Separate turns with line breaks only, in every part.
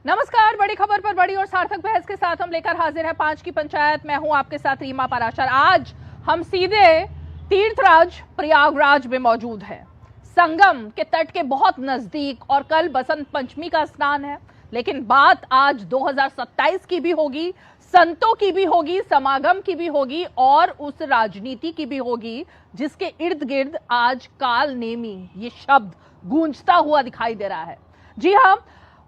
नमस्कार। बड़ी खबर पर बड़ी और सार्थक बहस के साथ हम लेकर हाजिर है 5 की पंचायत। मैं हूं आपके साथ रीमा पराशर। आज हम सीधे तीर्थराज प्रयागराज में मौजूद हैं, संगम के तट के बहुत नजदीक, और कल बसंत पंचमी का स्नान है। लेकिन बात आज 2027 की भी होगी, संतों की भी होगी, समागम की भी होगी और उस राजनीति की भी होगी जिसके इर्द गिर्द आज काल नेमी ये शब्द गूंजता हुआ दिखाई दे रहा है। जी हां,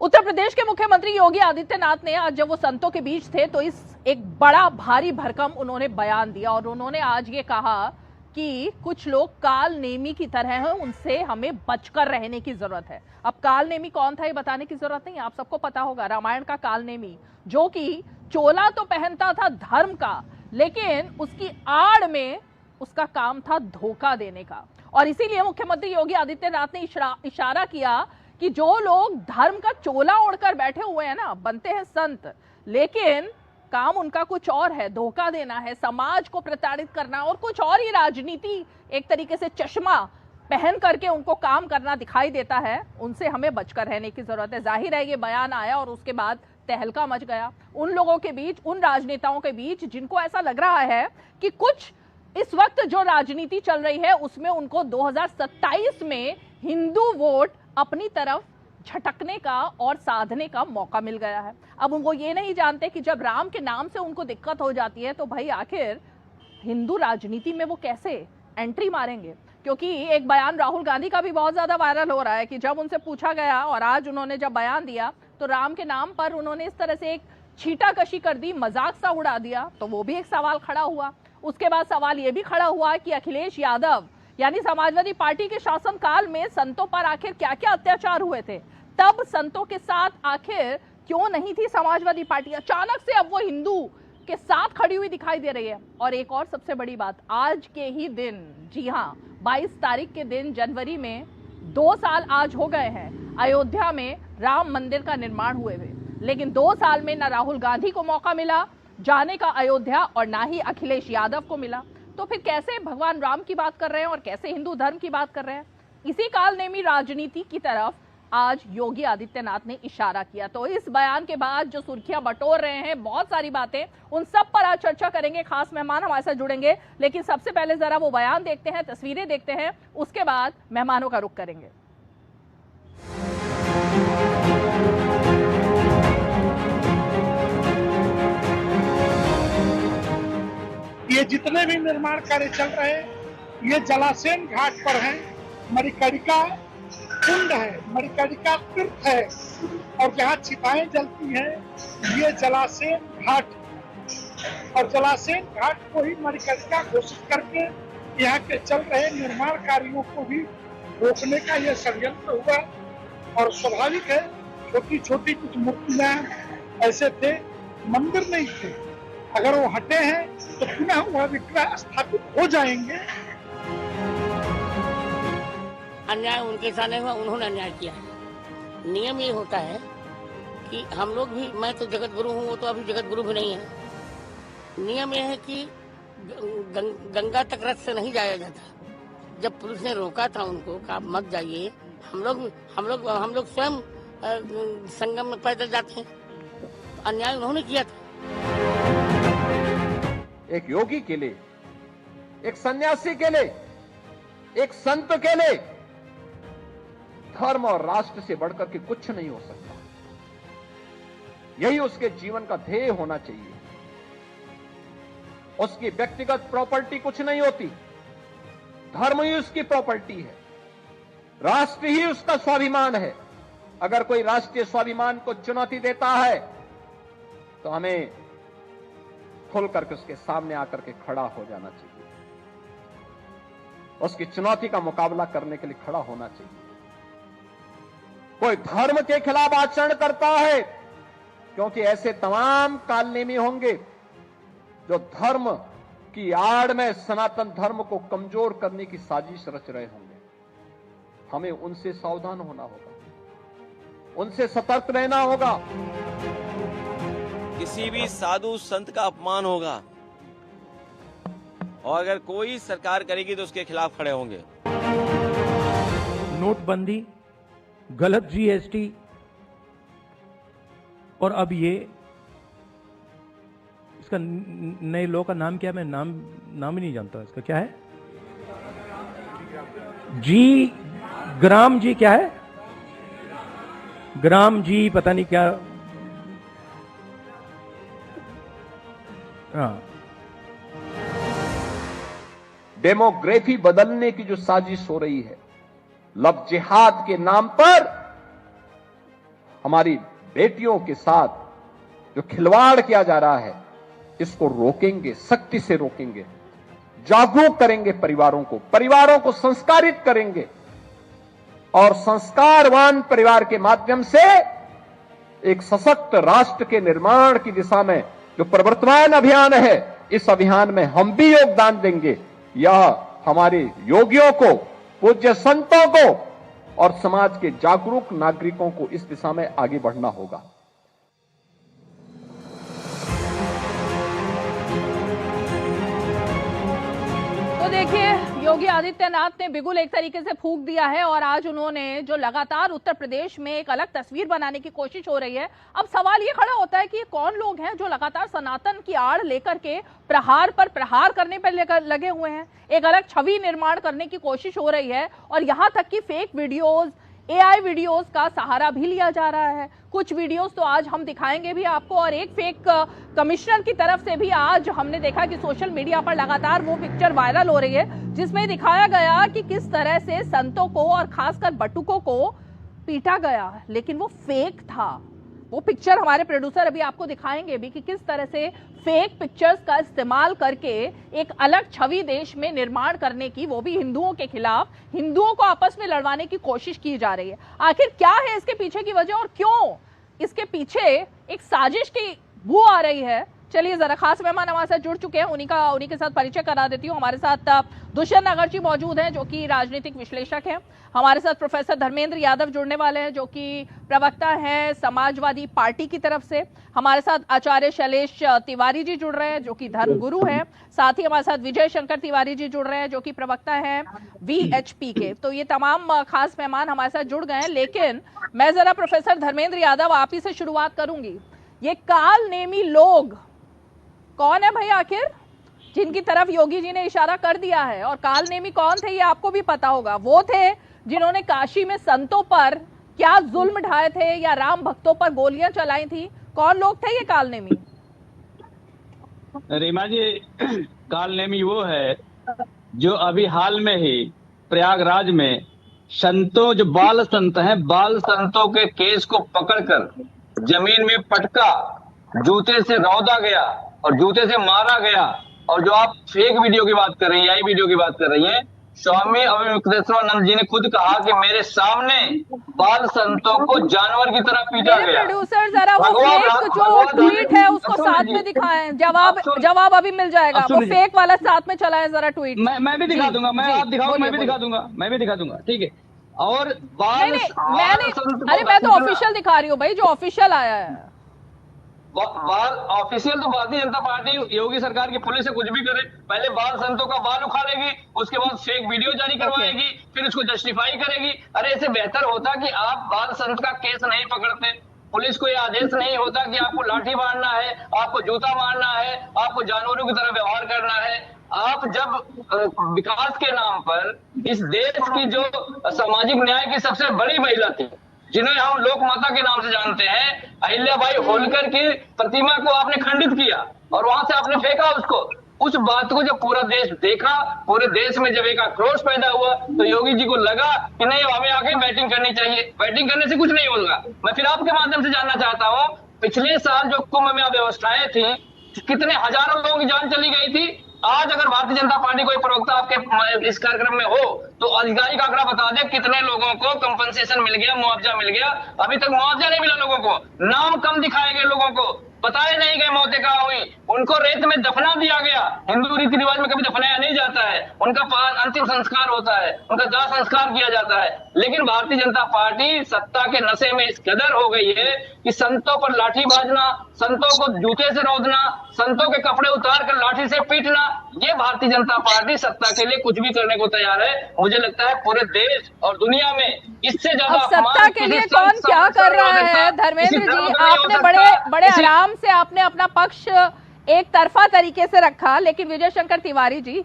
उत्तर प्रदेश के मुख्यमंत्री योगी आदित्यनाथ ने आज जब वो संतों के बीच थे तो इस एक बड़ा भारी भरकम उन्होंने बयान दिया और उन्होंने आज ये कहा कि कुछ लोग काल नेमी की तरह हैं, उनसे हमें बचकर रहने की जरूरत है। अब काल नेमी कौन था ये बताने की जरूरत नहीं, आप सबको पता होगा। रामायण का काल नेमी, जो कि चोला तो पहनता था धर्म का, लेकिन उसकी आड़ में उसका काम था धोखा देने का। और इसीलिए मुख्यमंत्री योगी आदित्यनाथ ने इशारा किया कि जो लोग धर्म का चोला ओढ़कर बैठे हुए हैं ना, बनते हैं संत, लेकिन काम उनका कुछ और है, धोखा देना है, समाज को प्रताड़ित करना और कुछ और ही राजनीति, एक तरीके से चश्मा पहन करके उनको काम करना दिखाई देता है। उनसे हमें बचकर रहने की जरूरत है। जाहिर है ये बयान आया और उसके बाद तहलका मच गया उन लोगों के बीच, उन राजनेताओं के बीच जिनको ऐसा लग रहा है कि कुछ इस वक्त जो राजनीति चल रही है उसमें उनको 2027 में हिंदू वोट अपनी तरफ झटकने का और साधने का मौका मिल गया है। अब वो ये नहीं जानते कि जब राम के नाम से उनको दिक्कत हो जाती है तो भाई आखिर हिंदू राजनीति में वो कैसे एंट्री मारेंगे। क्योंकि एक बयान राहुल गांधी का भी बहुत ज्यादा वायरल हो रहा है कि जब उनसे पूछा गया और आज उन्होंने जब बयान दिया तो राम के नाम पर उन्होंने इस तरह से एक छीटाकशी कर दी, मजाक सा उड़ा दिया, तो वो भी एक सवाल खड़ा हुआ। उसके बाद सवाल ये भी खड़ा हुआ कि अखिलेश यादव यानी समाजवादी पार्टी के शासनकाल में संतों पर आखिर क्या क्या अत्याचार हुए थे, तब संतों के साथ आखिर क्यों नहीं थी समाजवादी पार्टी। अचानक से अब वो हिंदू के साथ खड़ी हुई दिखाई दे रही है। और एक और सबसे बड़ी बात, आज के ही दिन, जी हां 22 तारीख के दिन जनवरी में 2 साल आज हो गए हैं अयोध्या में राम मंदिर का निर्माण हुए हुए, लेकिन 2 साल में ना राहुल गांधी को मौका मिला जाने का अयोध्या और ना ही अखिलेश यादव को मिला। तो फिर कैसे भगवान राम की बात कर रहे हैं और कैसे हिंदू धर्म की बात कर रहे हैं। इसी कालनेमी राजनीति की तरफ आज योगी आदित्यनाथ ने इशारा किया। तो इस बयान के बाद जो सुर्खियां बटोर रहे हैं, बहुत सारी बातें, उन सब पर आज चर्चा करेंगे। खास मेहमान हमारे साथ जुड़ेंगे, लेकिन सबसे पहले जरा वो बयान देखते हैं, तस्वीरें देखते हैं, उसके बाद मेहमानों का रुख करेंगे।
ये जितने भी निर्माण कार्य चल रहे हैं ये जलाशय घाट पर हैं। मणिकर्णिका कुंड है, मणिकर्णिका तीर्थ है और जहाँ चिताएं जलती हैं ये जलाशय घाट, और जलाशय घाट को ही मणिकर्णिका घोषित करके यहाँ के चल रहे निर्माण कार्यों को भी रोकने का ये षड्यंत्र हुआ। और स्वाभाविक है, छोटी छोटी कुछ मूर्तियां ऐसे थे, मंदिर नहीं थे, अगर वो हटे हैं तो पुनः वह विग्रह स्थापित हो जाएंगे।
अन्याय उनके साथ नहीं हुआ, उन्होंने अन्याय किया है। नियम ये होता है कि हम लोग भी, मैं तो जगत गुरु हूँ, वो तो अभी जगत गुरु भी नहीं है। नियम ये है कि गंगा तक रथ से नहीं जाया जाता। जब पुलिस ने रोका था उनको, कहा मत जाइए, हम लोग स्वयं संगम में पैदल जाते हैं। तो अन्याय उन्होंने किया था।
एक योगी के लिए, एक सन्यासी के लिए, एक संत के लिए धर्म और राष्ट्र से बढ़कर के कुछ नहीं हो सकता। यही उसके जीवन का ध्येय होना चाहिए। उसकी व्यक्तिगत प्रॉपर्टी कुछ नहीं होती, धर्म ही उसकी प्रॉपर्टी है, राष्ट्र ही उसका स्वाभिमान है। अगर कोई राष्ट्रीय स्वाभिमान को चुनौती देता है तो हमें खुल करके उसके सामने आकर के खड़ा हो जाना चाहिए, उसकी चुनौती का मुकाबला करने के लिए खड़ा होना चाहिए। कोई धर्म के खिलाफ आचरण करता है, क्योंकि ऐसे तमाम कालनेमी होंगे जो धर्म की आड़ में सनातन धर्म को कमजोर करने की साजिश रच रहे होंगे। हमें उनसे सावधान होना होगा, उनसे सतर्क रहना होगा।
किसी भी साधु संत का अपमान होगा और अगर कोई सरकार करेगी तो उसके खिलाफ खड़े होंगे।
नोटबंदी, गलत जीएसटी, और अब ये इसका नए लॉ का नाम क्या है? मैं नाम ही नहीं जानता इसका। क्या है? जी ग्राम जी क्या है? ग्राम जी पता नहीं क्या। हाँ,
डेमोग्राफी बदलने की जो साजिश हो रही है, लव जिहाद के नाम पर हमारी बेटियों के साथ जो खिलवाड़ किया जा रहा है, इसको रोकेंगे, सख्ती से रोकेंगे, जागरूक करेंगे परिवारों को संस्कारित करेंगे और संस्कारवान परिवार के माध्यम से एक सशक्त राष्ट्र के निर्माण की दिशा में जो प्रवर्तमान अभियान है, इस अभियान में हम भी योगदान देंगे। यह हमारे योगियों को, पूज्य संतों को और समाज के जागरूक नागरिकों को इस दिशा में आगे बढ़ना होगा।
तो देखिए, योगी आदित्यनाथ ने बिगुल एक तरीके से फूंक दिया है और आज उन्होंने जो लगातार उत्तर प्रदेश में एक अलग तस्वीर बनाने की कोशिश हो रही है। अब सवाल ये खड़ा होता है कि ये कौन लोग हैं जो लगातार सनातन की आड़ लेकर के प्रहार पर प्रहार करने पर लगे हुए हैं। एक अलग छवि निर्माण करने की कोशिश हो रही है और यहाँ तक कि फेक वीडियोज, AI वीडियोस का सहारा भी लिया जा रहा है। कुछ वीडियोस तो आज हम दिखाएंगे भी आपको और एक फेक कमिश्नर की तरफ से भी आज हमने देखा कि सोशल मीडिया पर लगातार वो पिक्चर वायरल हो रही है जिसमें दिखाया गया कि किस तरह से संतों को और खासकर बटुकों को पीटा गया, लेकिन वो फेक था। वो पिक्चर हमारे प्रोड्यूसर अभी आपको दिखाएंगे भी कि किस तरह से फेक पिक्चर्स का इस्तेमाल करके एक अलग छवि देश में निर्माण करने की, वो भी हिंदुओं के खिलाफ, हिंदुओं को आपस में लड़वाने की कोशिश की जा रही है। आखिर क्या है इसके पीछे की वजह और क्यों इसके पीछे एक साजिश की बू आ रही है? चलिए जरा खास मेहमान हमारे साथ जुड़ चुके हैं, उन्हीं के साथ परिचय करा देती हूँ। हमारे साथ दुष्यंत नागरजी मौजूद हैं जो कि राजनीतिक विश्लेषक हैं। हमारे साथ प्रोफेसर धर्मेंद्र यादव जुड़ने वाले हैं जो कि प्रवक्ता हैं समाजवादी पार्टी की तरफ से। हमारे साथ आचार्य शैलेश तिवारी जी जुड़ रहे हैं जो कि धर्मगुरु हैं। साथ ही हमारे साथ विजय शंकर तिवारी जी जुड़ रहे हैं जो कि प्रवक्ता हैं VHP के। तो ये तमाम खास मेहमान हमारे साथ जुड़ गए हैं, लेकिन मैं जरा प्रोफेसर धर्मेंद्र यादव आप ही से शुरुआत करूंगी। ये काल नेमी लोग कौन है भाई आखिर, जिनकी तरफ योगी जी ने इशारा कर दिया है? और काल नेमी कौन थे ये आपको भी पता होगा। वो थे जिन्होंने काशी में संतों पर क्या जुल्म ढाए थे या राम भक्तों पर गोलियां चलाई थी। कौन लोग थे ये काल नेमी?
रीमा जी, काल नेमी वो है जो अभी हाल में ही प्रयागराज में संतों, जो बाल संत हैं, बाल संतों के केस को पकड़कर जमीन में पटका, जूते से रौदा गया और जूते से मारा गया। और जो आप फेक वीडियो की बात कर रही हैं, AI वीडियो की बात कर रही हैं, स्वामी अवधूतानंद जी ने खुद कहा कि मेरे सामने बाल संतों को जानवर की तरह पीटा गया।
प्रोड्यूसर जरा वो फेक जो ट्वीट है उसको साथ में दिखाएं, जवाब अभी मिल जाएगा। वो फेक वाला साथ में चला है, जरा ट्वीट
मैं भी दिखा दूंगा, मैं भी दिखा दूंगा, ठीक है। और
मैं तो ऑफिशियल दिखा रही हूँ भाई, जो ऑफिशियल आया है।
बाल ऑफिशियल तो भारतीय जनता पार्टी, योगी सरकार की पुलिस से कुछ भी करे, पहले बाल संतों का बाल उखाड़ेगी, उसके बाद फेक वीडियो जारी करवाएगी, फिर उसको जस्टिफाई करेगी। अरे इससे बेहतर होता कि आप बाल संत का केस नहीं पकड़ते, पुलिस को यह आदेश नहीं होता कि आपको लाठी मारना है, आपको जूता मारना है, आपको जानवरों की तरह व्यवहार करना है। आप जब विकास के नाम पर इस देश की जो सामाजिक न्याय की सबसे बड़ी महिला थी, जिन्हें हम लोक माता के नाम से जानते हैं, अहिल्याबाई होलकर की प्रतिमा को आपने खंडित किया और वहां से आपने फेंका उसको। उस बात को जब पूरा देश देखा, पूरे देश में जब एक आक्रोश पैदा हुआ, तो योगी जी को लगा कि नहीं, हमें आगे बैटिंग करनी चाहिए। बैटिंग करने से कुछ नहीं होगा। मैं फिर आपके माध्यम से जानना चाहता हूँ, पिछले साल जो कुंभ में व्यवस्थाएं थी, कितने हजारों लोगों की जान चली गई थी। आज अगर भारतीय जनता पार्टी कोई प्रवक्ता आपके इस कार्यक्रम में हो तो आधिकारिक आंकड़ा बता दे कितने लोगों को कंपनसेशन मिल गया, मुआवजा मिल गया। अभी तक मुआवजा नहीं मिला लोगों को, नाम कम दिखाए गए लोगों को। बताए नहीं गए मौतें कहाँ हुई। उनको रेत में दफना दिया गया। हिंदू रीति रिवाज में कभी दफनाया नहीं जाता है, उनका अंतिम संस्कार होता है, उनका दाह संस्कार किया जाता है। लेकिन भारतीय जनता पार्टी सत्ता के नशे में इस कदर हो गई है कि संतों पर लाठी बाजना, संतों को जूते से रौदना, संतों के कपड़े उतार कर लाठी से पीटना, ये भारतीय जनता पार्टी सत्ता के लिए कुछ भी करने को तैयार है। मुझे लगता है पूरे देश और दुनिया में इससे ज्यादा
अब सत्ता के लिए कौन क्या कर रहा है? धर्मेंद्र जी, आपने बड़े आराम से आपने अपना पक्ष एक तरफा तरीके से रखा, लेकिन विजय शंकर तिवारी जी,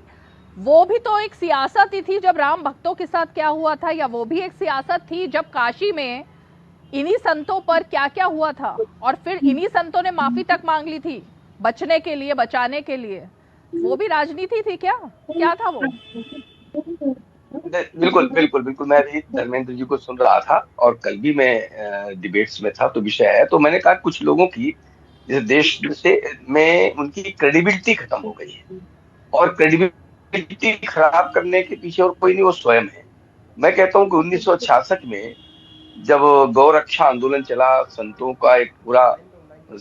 वो भी तो एक सियासत ही थी जब राम भक्तों के साथ क्या हुआ था, या वो भी एक सियासत थी जब काशी में इन्हीं संतों पर क्या क्या हुआ था, और फिर इन्हीं संतों ने माफी तक मांग ली थी बचने के लिए, बचाने के लिए। वो भी राजनीति थी क्या था वो?
बिल्कुल बिल्कुल बिल्कुल। मैं भी धर्मेंद्र जी को सुन रहा था और कल भी मैं डिबेट्स में था, तो विषय है, तो मैंने कहा कुछ लोगों की जैसे देश से में उनकी क्रेडिबिलिटी खत्म हो गई है, और क्रेडिबिलिटी खराब करने के पीछे और कोई नहीं, वो स्वयं है। मैं कहता हूँ कि 1966 में जब गौरक्षा आंदोलन चला, संतों का एक पूरा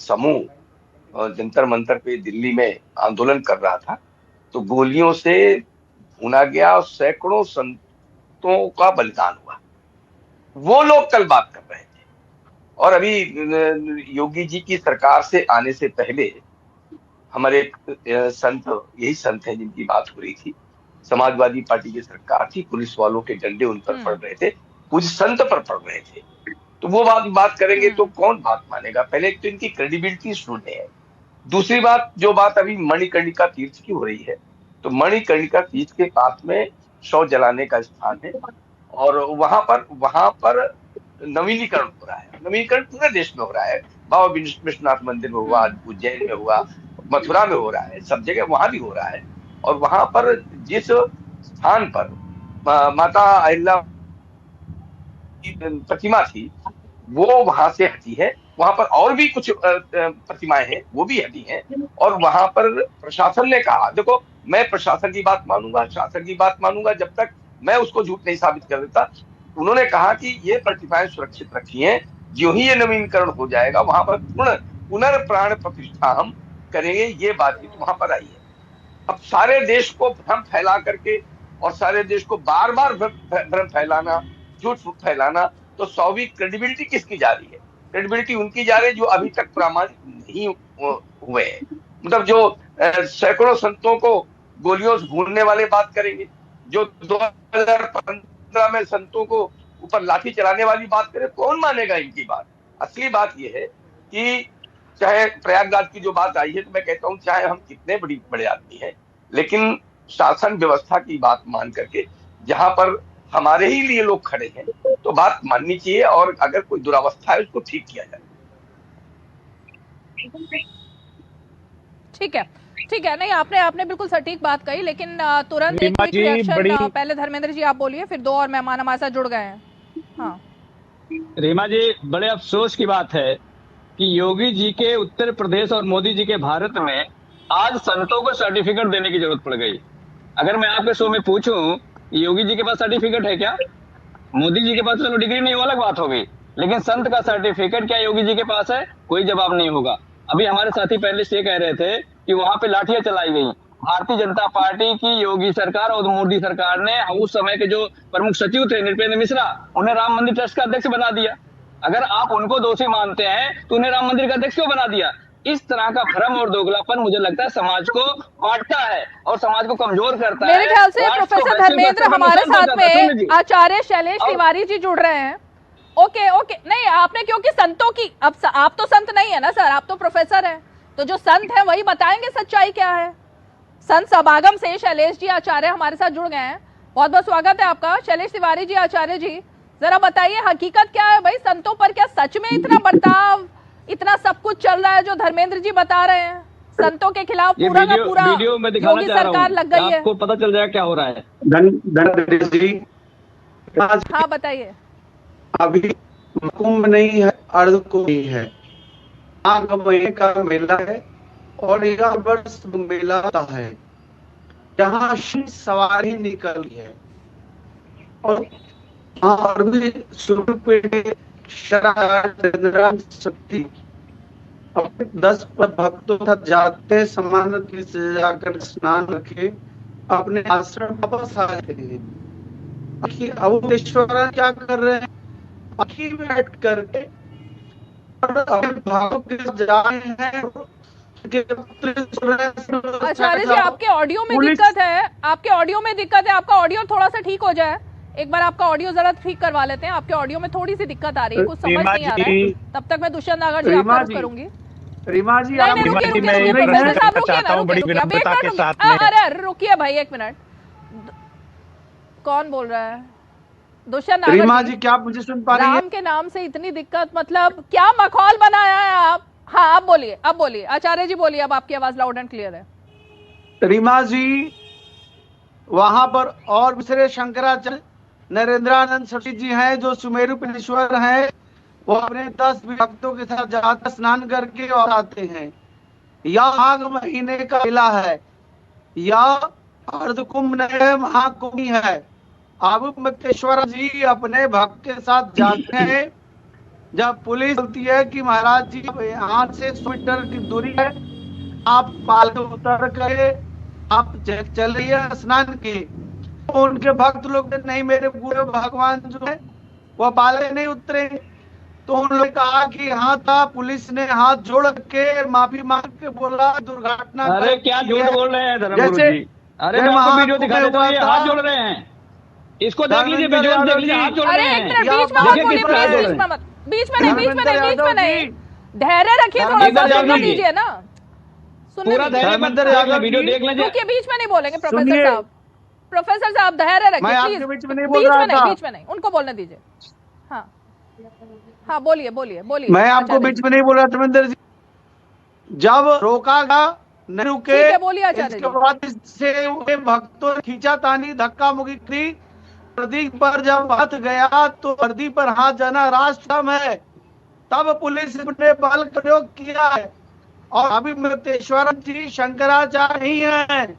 समूह जंतर मंतर पे दिल्ली में आंदोलन कर रहा था, तो गोलियों से भुना गया और सैकड़ों संतों का बलिदान हुआ। वो लोग कल बात कर रहे थे। और अभी योगी जी की सरकार से आने से पहले हमारे संत, यही संत हैं जिनकी बात हो रही थी, समाजवादी पार्टी की सरकार थी, पुलिस वालों के डंडे उन पर पड़ रहे थे, कुछ संत पर पड़ रहे थे, तो वो बात करेंगे तो कौन बात मानेगा? पहले तो इनकी क्रेडिबिलिटी शून्य है। दूसरी बात, जो बात अभी मणिकर्णिका तीर्थ की हो रही है, तो मणिकर्णिका तीर्थ के पास में शव जलाने का स्थान है, और वहां पर नवीनीकरण हो रहा है। नवीनीकरण पूरे देश में हो रहा है। बाबा विश्वनाथ मंदिर में हुआ, उज्जैन में हुआ, मथुरा में हो रहा है, सब जगह वहां भी हो रहा है। और वहां पर जिस स्थान पर माता अहिल्या की प्रतिमा थी, वो वहां से हटी है। वहां पर और भी कुछ प्रतिमाएं हैं, वो भी हटी हैं। और वहां पर प्रशासन ने कहा, देखो मैं प्रशासन की बात मानूंगा, शासन की बात मानूंगा जब तक मैं उसको झूठ नहीं साबित कर देता। उन्होंने कहा कि ये प्रतिमाएं सुरक्षित रखी हैं, जो ही ये नवीनीकरण हो जाएगा वहां पर पुनर्प्राण प्रतिष्ठा हम करेंगे, ये बातचीत वहां पर आई है। अब सारे देश को भ्रम फैला करके और सारे देश को बार बार भ्रम फैलाना, झूठ फैलाना, तो सौवी क्रेडिबिलिटी किसकी जा रही है? क्रेडिबिलिटी उनकी जा रही है जो अभी तक प्रामाणिक नहीं हुए हैं। मतलब जो सैकड़ों संतों को गोलियों से भूनने वाले बात करेंगे, जो 2015 में संतों को ऊपर लाठी चलाने वाली बात करें, कौन मानेगा इनकी बात? असली बात यह है कि चाहे प्रयागराज की जो बात आई है, तो मैं कहता हूँ चाहे हम कितने बड़े आदमी हैं, लेकिन शासन व्यवस्था की बात मान करके जहां पर हमारे ही लिए लोग खड़े हैं, तो बात माननी चाहिए, और अगर कोई दुरावस्था है उसको ठीक किया जाए।
ठीक है। नहीं, आपने बिल्कुल सटीक बात कही, लेकिन तुरंत एक क्विक रिएक्शन, पहले धर्मेंद्र जी आप बोलिए, फिर दो और मेहमान हमारे साथ जुड़ गए हैं। हाँ
रीमा जी, बड़े अफसोस की बात है कि योगी जी के उत्तर प्रदेश और मोदी जी के भारत में आज संतों को सर्टिफिकेट देने की जरूरत पड़ गई। अगर मैं आपके शो में पूछूं, योगी जी के पास सर्टिफिकेट है क्या? मोदी जी के पास चलो डिग्री नहीं, वो अलग बात हो गई, लेकिन संत का सर्टिफिकेट क्या योगी जी के पास है? कोई जवाब नहीं होगा। अभी हमारे साथी पहले से कह रहे थे कि वहां पे लाठियां चलाई गई। भारतीय जनता पार्टी की योगी सरकार और मोदी सरकार ने उस समय के जो प्रमुख सचिव थे नृपेंद्र मिश्रा, उन्हें राम मंदिर ट्रस्ट का अध्यक्ष बना दिया। अगर आप उनको दोषी मानते हैं तो उन्हें राम मंदिर का अध्यक्ष क्यों बना दिया? इस तरह का भ्रम और दोगलापन मुझे लगता है समाज को बांटता है और समाज को कमजोर करता है।
मेरे ख्याल से प्रोफेसर धर्मेंद्र हमारे साथ में आचार्य शैलेश तिवारी जी जुड़ रहे हैं। ओके, नहीं आपने, क्योंकि संतों की, अब आप तो संत नहीं है ना सर, आप तो प्रोफेसर हैं, तो जो संत है वही बताएंगे सच्चाई क्या है। संत समागम से शैलेश जी आचार्य हमारे साथ जुड़ गए हैं। बहुत बहुत स्वागत है आपका शैलेश तिवारी जी। आचार्य जी, जरा बताइए हकीकत क्या है भाई, संतों पर क्या सच में इतना बर्ताव, इतना सब कुछ चल रहा है जो धर्मेंद्र जी बता रहे हैं? संतों के खिलाफ पूरा का पूरा योगी सरकार लग गई है।
आपको पता चल जाएगा क्या हो रहा है।
धन्यवाद जी।
हाँ बताइए।
अभी कुंभ नहीं है, अर्ध कुंभ है, माघ महीने का मेला है और यह वर्ष मेला होता है जहाँ सवारी निकली है और भी शक्ति अपने 10 भक्तों के साथ जाते, समान से जाकर स्नान रखे, अपने आश्रम वापस आते हैं। अब ईश्वर क्या कर रहे हैं, अखी बैठ करके और अपने भावों के साथ जा रहे हैं।
आचार्य जी, आपके ऑडियो में दिक्कत है, आपके ऑडियो में दिक्कत है। आपका ऑडियो थोड़ा सा ठीक हो जाए, एक बार आपका ऑडियो जरा ठीक करवा लेते हैं। आपके ऑडियो में थोड़ी सी दिक्कत आ रही है, कुछ समझ नहीं आ रहा है। तब तक मैं दुष्यंत नागर जी आपका रुख करूंगी।
रीमा जी,
नहीं, रुकिए भाई, एक मिनट। कौन बोल रहा है? दुष्यंत नागर
रीमा जी, क्या आप मुझे सुन पा रही हैं?
राम के नाम से इतनी दिक्कत, मतलब क्या मखौल बनाया है आप? हाँ, अब बोलिए, अब बोलिए आचार्य जी, बोलिए, अब आपकी आवाज लाउड एंड क्लियर है।
रीमा जी, वहां पर और दूसरे शंकराचार्य नरेंद्रानंद सरस्वती जी हैं, जो सुमेरु पेश्वर हैं। वो अपने 10 भक्तों के साथ जाकर स्नान करके और आते हैं। यह माघ महीने का मेला है, यह अर्धकुंभ नहीं है, महाकुंभ है। अब मुक्तेश्वर जी अपने भक्त के साथ जाते हैं। जब पुलिस बोलती है कि महाराज जी यहाँ से 100 मीटर की दूरी है, आप पाल के उतर करे, आप चलिए स्नान किए। तो उनके भक्त लोग नहीं, मेरे गुरु भगवान जो है वो पाले नहीं उतरे। तो उन्होंने कहा कि हाँ था, पुलिस ने हाथ जोड़ के माफी मांग के बोला दुर्घटना।
अरे क्या झूठ बोल रहे हैं धर्मगुरु जी? अरे मैं आपको वीडियो दिखा देता हूं, ये हाथ जोड़ रहे हैं। इसको देख लीजिए, विजुअल देख लीजिए, हाथ जोड़ रहे हैं।
बीच में मत बोलिए, बीच में नहीं, धैर्य रखिए, थोड़ा सा सुनने दीजिए ना,
पूरा धैर्य मत, वीडियो देख लीजिए।
रुकिए, बीच में नहीं बोलेंगे प्रोफेसर साहब, धैर्य रखिए प्लीज।
बीच में नहीं,
उनको बोलने दीजिए। हाँ, बोलिए बोलिए बोलिए।
मैं आपको बीच में नहीं बोल रहा धर्मेंद्र जी। जब रोका गया, नहीं रुके,
बोलिए।
इसके बाद से भक्तों ने खींचातानी, धक्का मुक्की की। प्रदीप पर जब हाथ गया तो प्रदीप पर हाथ जाना राष्ट्रम है, तब पुलिस ने बल प्रयोग किया है। और अभी मुक्तेश्वर जी शंकराचार्य नहीं है,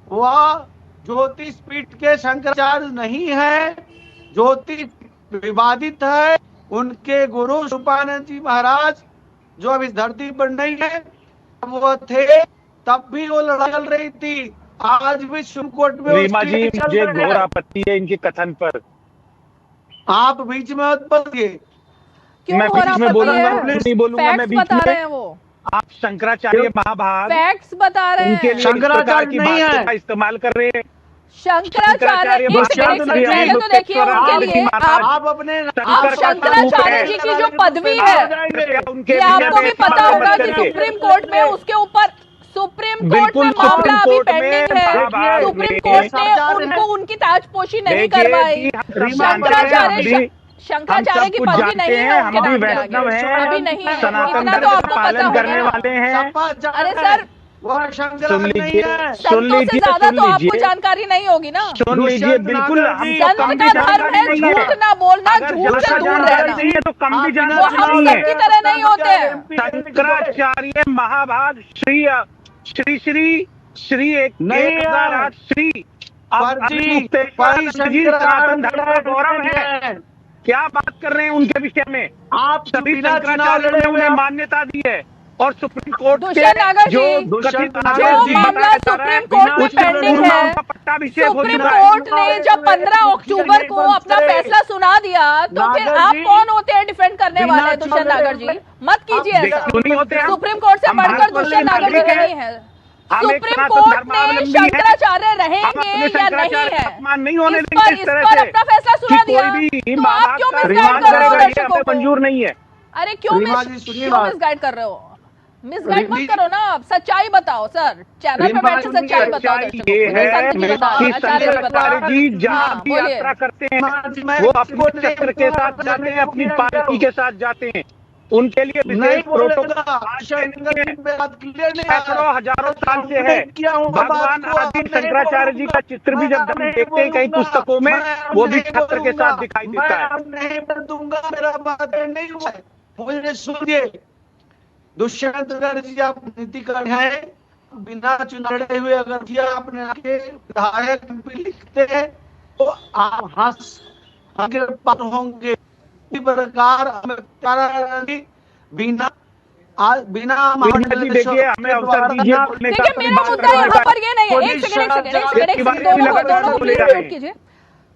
वह ज्योतिष पीठ के शंकराचार्य नहीं है, ज्योतिष विवादित है। उनके गुरु रूपानंद जी महाराज जो अब इस धरती पर नहीं है, वो थे तब भी वो लड़ाई चल रही थी। आज भी सुप्रीम कोर्ट में
रीमा जी, मुझे घोर आपत्ति है इनके कथन पर।
आप बीच में मत बोलिए।
मैं बीच में बोलूंगा, नहीं बोलूंगा मैं बीच में।
वो
आप शंकराचार्य महाभाग
फैक्ट्स बता रहे हैं,
उनके लिए शंकराचार्य नहीं है, इस्तेमाल कर रहे हैं।
शंकराचार्य तो देखिए, उनके लिए
आप अपने
शंकराचार्य जी की जो पदवी है, ये आपको भी पता होगा कि सुप्रीम कोर्ट में उसके ऊपर में मामला अभी पेंडिंग है। सुप्रीम कोर्ट ने उनको उनकी ताजपोशी नहीं करवाई। शंकराचार्य की पदवी नहीं है उनके नाम के आगे, अभी नहीं है, इतना तो आपको पता होगा। अरे सर,
सुन लीजिए,
संतों से ज्यादा तो आपको जानकारी नहीं होगी ना।
सुन लीजिए, बिल्कुल
संत का धर्म है झूठ ना बोलना, झूठ से दूर रहना,
तो कम भी
वो हम सबकी तरह नहीं होते हैं।
शंकराचार्य महाभाग श्री श्री श्री श्री 1008 श्री सनातन धर्म का गौरव है। क्या बात कर रहे हैं उनके विषय में? आप सभी शंकराचार्य ने उन्हें मान्यता दी है और सुप्रीम कोर्ट के जो कथित
मामला सुप्रीम कोर्ट में पेंडिंग है, सुप्रीम कोर्ट ने जब 15 अक्टूबर को अपना फैसला सुना दिया, तो फिर आप कौन होते हैं डिफेंड करने वाले? दुष्यंत नागर जी मत कीजिए ऐसा। सुप्रीम कोर्ट से बढ़कर दुष्यंत नागर जी नहीं है। सुप्रीम कोर्ट में शंकराचार्य रहेंगे या नहीं है, इस पर अपना फैसला सुना दिया, तो आप क्यों मिसगाइड कर रहे हो दर्शकों को?
मंजूर नहीं है।
अरे क्यों मिसगाइड कर रहे हो? मिसगाइड मत करो ना, आप सच्चाई बताओ सर, चैनल पे बैठ के सच्चाई बताओ दर्शकों को।
शंकराचार्य जी जहाँ भी यात्रा करते हैं वो अपने चक्र के साथ जाते हैं, अपनी पालकी के साथ जाते हैं। उनके लिए विशेष प्रोटोकॉल सैकड़ों हजारों साल से है। भगवान आदि शंकराचार्य जी का चित्र भी जब हम देखते हैं कई पुस्तकों में, वो भी छत्र के साथ दिखाई देता है।
नहीं मैं दूंगा, मेरा बात नहीं हुआ है, मुझे सुनिए। दुष्यंत जी आप नीतिकरण है, बिना चुनाव लड़े हुए अगर किया अपने विधायक लिखते हैं तो आप हंस पार होंगे। प्रकार बिना बिना
देखिए, हमें अवसर दीजिए बोलने का।
देखिए, मेरा मुद्दा यहाँ पर ये नहीं है। एक सेकंड, दोनों प्लीज म्यूट कीजिए।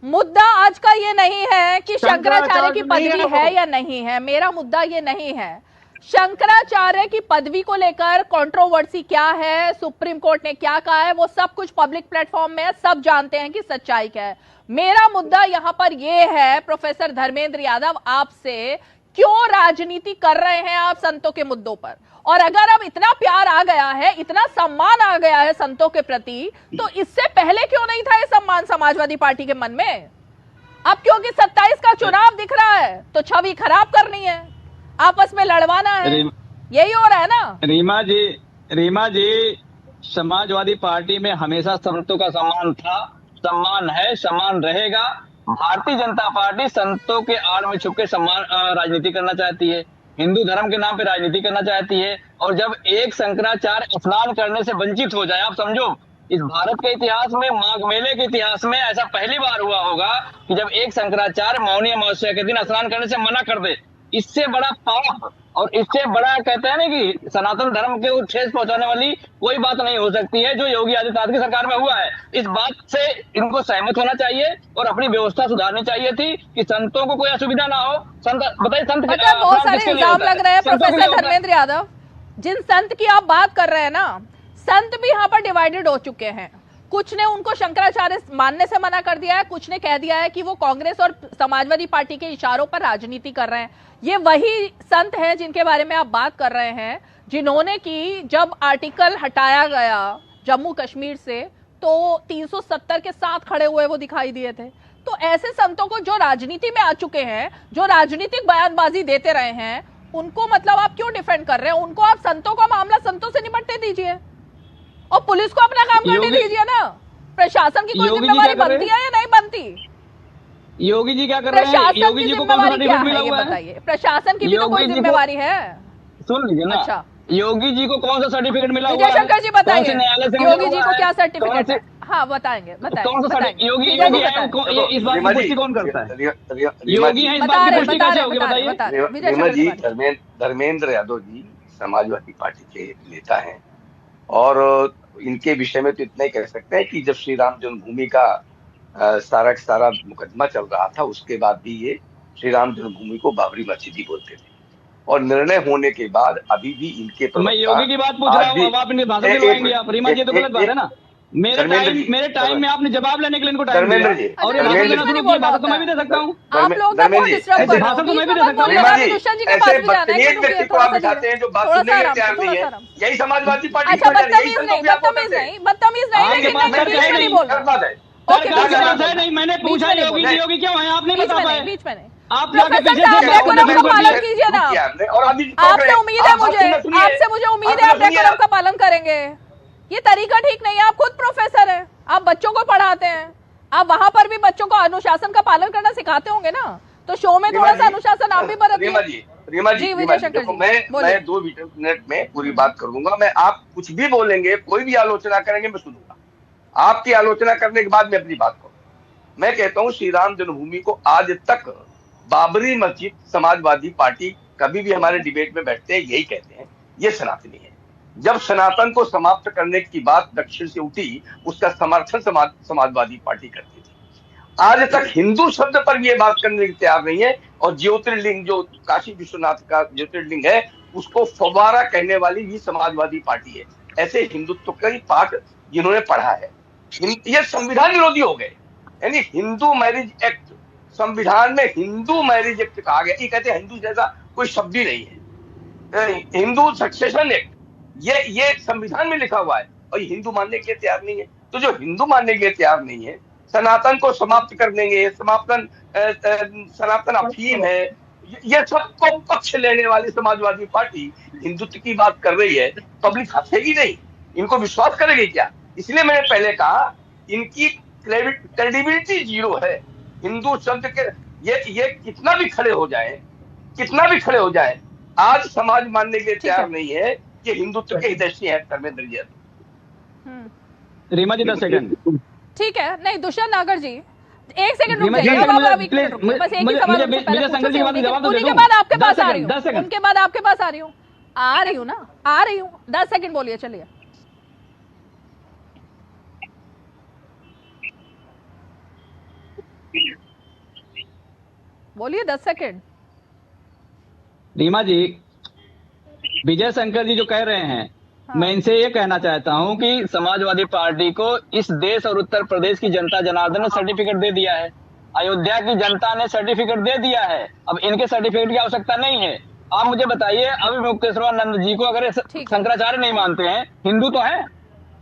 मुद्दा आज का ये नहीं है कि शंकराचार्य की पदवी है या नहीं है। मेरा मुद्दा ये नहीं है। शंकराचार्य की पदवी को लेकर कंट्रोवर्सी क्या है, सुप्रीम कोर्ट ने क्या कहा है, वो सब कुछ पब्लिक प्लेटफॉर्म में है, सब जानते हैं कि सच्चाई क्या है। मेरा मुद्दा यहाँ पर ये है प्रोफेसर धर्मेंद्र यादव, आपसे क्यों राजनीति कर रहे हैं आप संतों के मुद्दों पर? और अगर अब इतना प्यार आ गया है, इतना सम्मान आ गया है संतों के प्रति, तो इससे पहले क्यों नहीं था ये सम्मान समाजवादी पार्टी के मन में? अब क्योंकि 27 का चुनाव दिख रहा है तो छवि खराब करनी है, आपस में लड़वाना है, यही हो रहा है ना?
रीमा जी, समाजवादी पार्टी में हमेशा संतों का सम्मान था, सम्मान है, सम्मान रहेगा। भारतीय जनता पार्टी संतों के आड़ में छुप के सम्मान राजनीति करना चाहती है, हिंदू धर्म के नाम पे राजनीति करना चाहती है। और जब एक शंकराचार्य स्नान करने से वंचित हो जाए, आप समझो इस भारत के इतिहास में, माघ मेले के इतिहास में ऐसा पहली बार हुआ होगा कि जब एक शंकराचार्य मौनी अमावस्या के दिन स्नान करने से मना कर दे। इससे बड़ा पाप और इससे बड़ा कहते हैं ना कि सनातन धर्म के ठेस पहुंचाने वाली कोई बात नहीं हो सकती है जो योगी आदित्यनाथ की सरकार में हुआ है। इस बात से इनको सहमत होना चाहिए और अपनी व्यवस्था सुधारनी चाहिए थी कि संतों को कोई असुविधा ना हो। संत बताइए, संत
बहुत सारे इल्जाम लग रहे हैं प्रोफेसर धर्मेंद्र यादव। जिन संत की आप बात कर रहे हैं ना, संत भी यहाँ पर डिवाइडेड हो चुके हैं। कुछ ने उनको शंकराचार्य मानने से मना कर दिया है, कुछ ने कह दिया है कि वो कांग्रेस और समाजवादी पार्टी के इशारों पर राजनीति कर रहे हैं। ये वही संत हैं जिनके बारे में आप बात कर रहे हैं, जिन्होंने कि जब आर्टिकल हटाया गया जम्मू कश्मीर से तो 370 के साथ खड़े हुए वो दिखाई दिए थे। तो ऐसे संतों को जो राजनीति में आ चुके हैं, जो राजनीतिक बयानबाजी देते रहे हैं, उनको मतलब आप क्यों डिफेंड कर रहे हैं? उनको आप संतों का मामला संतों से निपटने दीजिए और पुलिस को अपना काम करने दीजिए ना। प्रशासन की कोई जिम्मेवारी बनती है या नहीं बनती?
योगी जी क्या कर रहे हैं? योगी जी को कौन सा सर्टिफिकेट मिला हुआ है?
बताइए, प्रशासन की भी तो कोई जिम्मेवारी है।
सुन लीजिए ना, अच्छा, योगी जी को कौन सा सर्टिफिकेट मिला हुआ है?
शंकर जी बताइए, योगी जी को क्या सर्टिफिकेट है? हाँ बताएंगे, बताएंगे।
योगी इस बात की पुष्टि कौन करता है? योगी है, इस बात की पुष्टि कैसे होगी बताइए?
धर्मेंद्र यादव जी समाजवादी पार्टी के नेता हैं और इनके विषय में तो इतना ही कह सकते हैं कि जब श्री राम जन्मभूमि का सारा मुकदमा चल रहा था, उसके बाद भी ये श्री राम जन्मभूमि को बाबरी मस्जिद ही बोलते थे और निर्णय होने के बाद अभी भी इनके
मैं योगी की बात पूछ रहा हूँ, अब आप इन्हें भाषण दिलवाएंगे आप? रीमा जी तो गलत बात है ना। मेरे टाइम में आपने जवाब लेने के लिए इनको टाइम दिया और ये भाषण देना शुरू किया। भाषण तो मैं भी दे सकता हूँ,
आप लोग
भाषण तो मैं भी दे सकता हूँ।
ऐसे बदतमीज व्यक्ति को आप बिठाते हैं जो बात सुनने के तैयार नहीं है, यही समाजवादी पार्टी।
अच्छा, बदतमीज
नहीं, मैंने पूछा योगी जी योगी क्यों है, आपने बता पाया।
बीच में नहीं,
आप जाके पीछे
पालन कीजिए ना। आपसे उम्मीद है मुझे उम्मीद है आप डेकोरम का पालन करेंगे। ये तरीका ठीक नहीं है। आप खुद प्रोफेसर हैं, आप बच्चों को पढ़ाते हैं, आप वहां पर भी बच्चों को अनुशासन का पालन करना सिखाते होंगे ना, तो शो में थोड़ा सा अनुशासन आप भी बरतिए।
रीमा जी, मैं 2 मिनट में पूरी बात कर दूंगा। मैं आप कुछ भी बोलेंगे, कोई भी आलोचना करेंगे, मैं सुनूंगा। आपकी आलोचना करने के बाद मैं अपनी बात करूं। मैं कहता हूं श्री राम जन्मभूमि को आज तक बाबरी मस्जिद, समाजवादी पार्टी कभी भी हमारे डिबेट में बैठते हैं यही कहते हैं ये सनातनी है। जब सनातन को समाप्त करने की बात दक्षिण से उठी, उसका समर्थन समाजवादी पार्टी करती थी। आज तक हिंदू शब्द पर यह बात करने की तैयार नहीं है और ज्योतिर्लिंग जो काशी विश्वनाथ का ज्योतिर्लिंग है उसको फव्वारा कहने वाली भी समाजवादी पार्टी है। ऐसे हिंदुत्व का ही पाठ जिन्होंने पढ़ा है, ये संविधान विरोधी हो गए। यानी हिंदू मैरिज एक्ट, संविधान में हिंदू मैरिज एक्ट कहा गया, ये कहते हैं हिंदू जैसा कोई शब्द ही नहीं है। हिंदू सक्सेशन एक्ट ये संविधान में लिखा हुआ है और ये हिंदू मानने के लिए तैयार नहीं है। तो जो हिंदू मानने के लिए तैयार नहीं है, सनातन को समाप्त कर देंगे, सनातन अफीम है, ये सबको पक्ष लेने वाली समाजवादी पार्टी हिंदुत्व की बात कर रही है। पब्लिक हंसेगी नहीं, इनको विश्वास करेगी क्या? इसलिए मैंने पहले कहा इनकी क्रेडिबिलिटी 0 है। हिंदू शब्द के ये कितना भी खड़े हो जाए, आज समाज मानने के लिए तैयार नहीं है कि हिंदुत्व के हितैषी है धर्मेंद्र जी।
रीमा जी 10 सेकंड।
ठीक है, नहीं दुष्यंत नागर जी 1 सेकंड रुक जाइए, बस एक ही सवाल, उनके बाद आपके पास आ रही हूँ, आ रही हूँ ना, आ रही हूँ, 10 सेकंड बोलिए, चलिए। बोलिए 10 सेकंड।
रीमा जी, विजय शंकर जी जो कह रहे हैं, मैं इनसे ये कहना चाहता हूं कि समाजवादी पार्टी को इस देश और उत्तर प्रदेश की जनता जनार्दन ने सर्टिफिकेट दे दिया है, अयोध्या की जनता ने सर्टिफिकेट दे दिया है, अब इनके सर्टिफिकेट की आवश्यकता नहीं है। आप मुझे बताइए, अभी मुक्तेश्वरानंद जी को अगर शंकराचार्य नहीं मानते हैं, हिंदू तो है,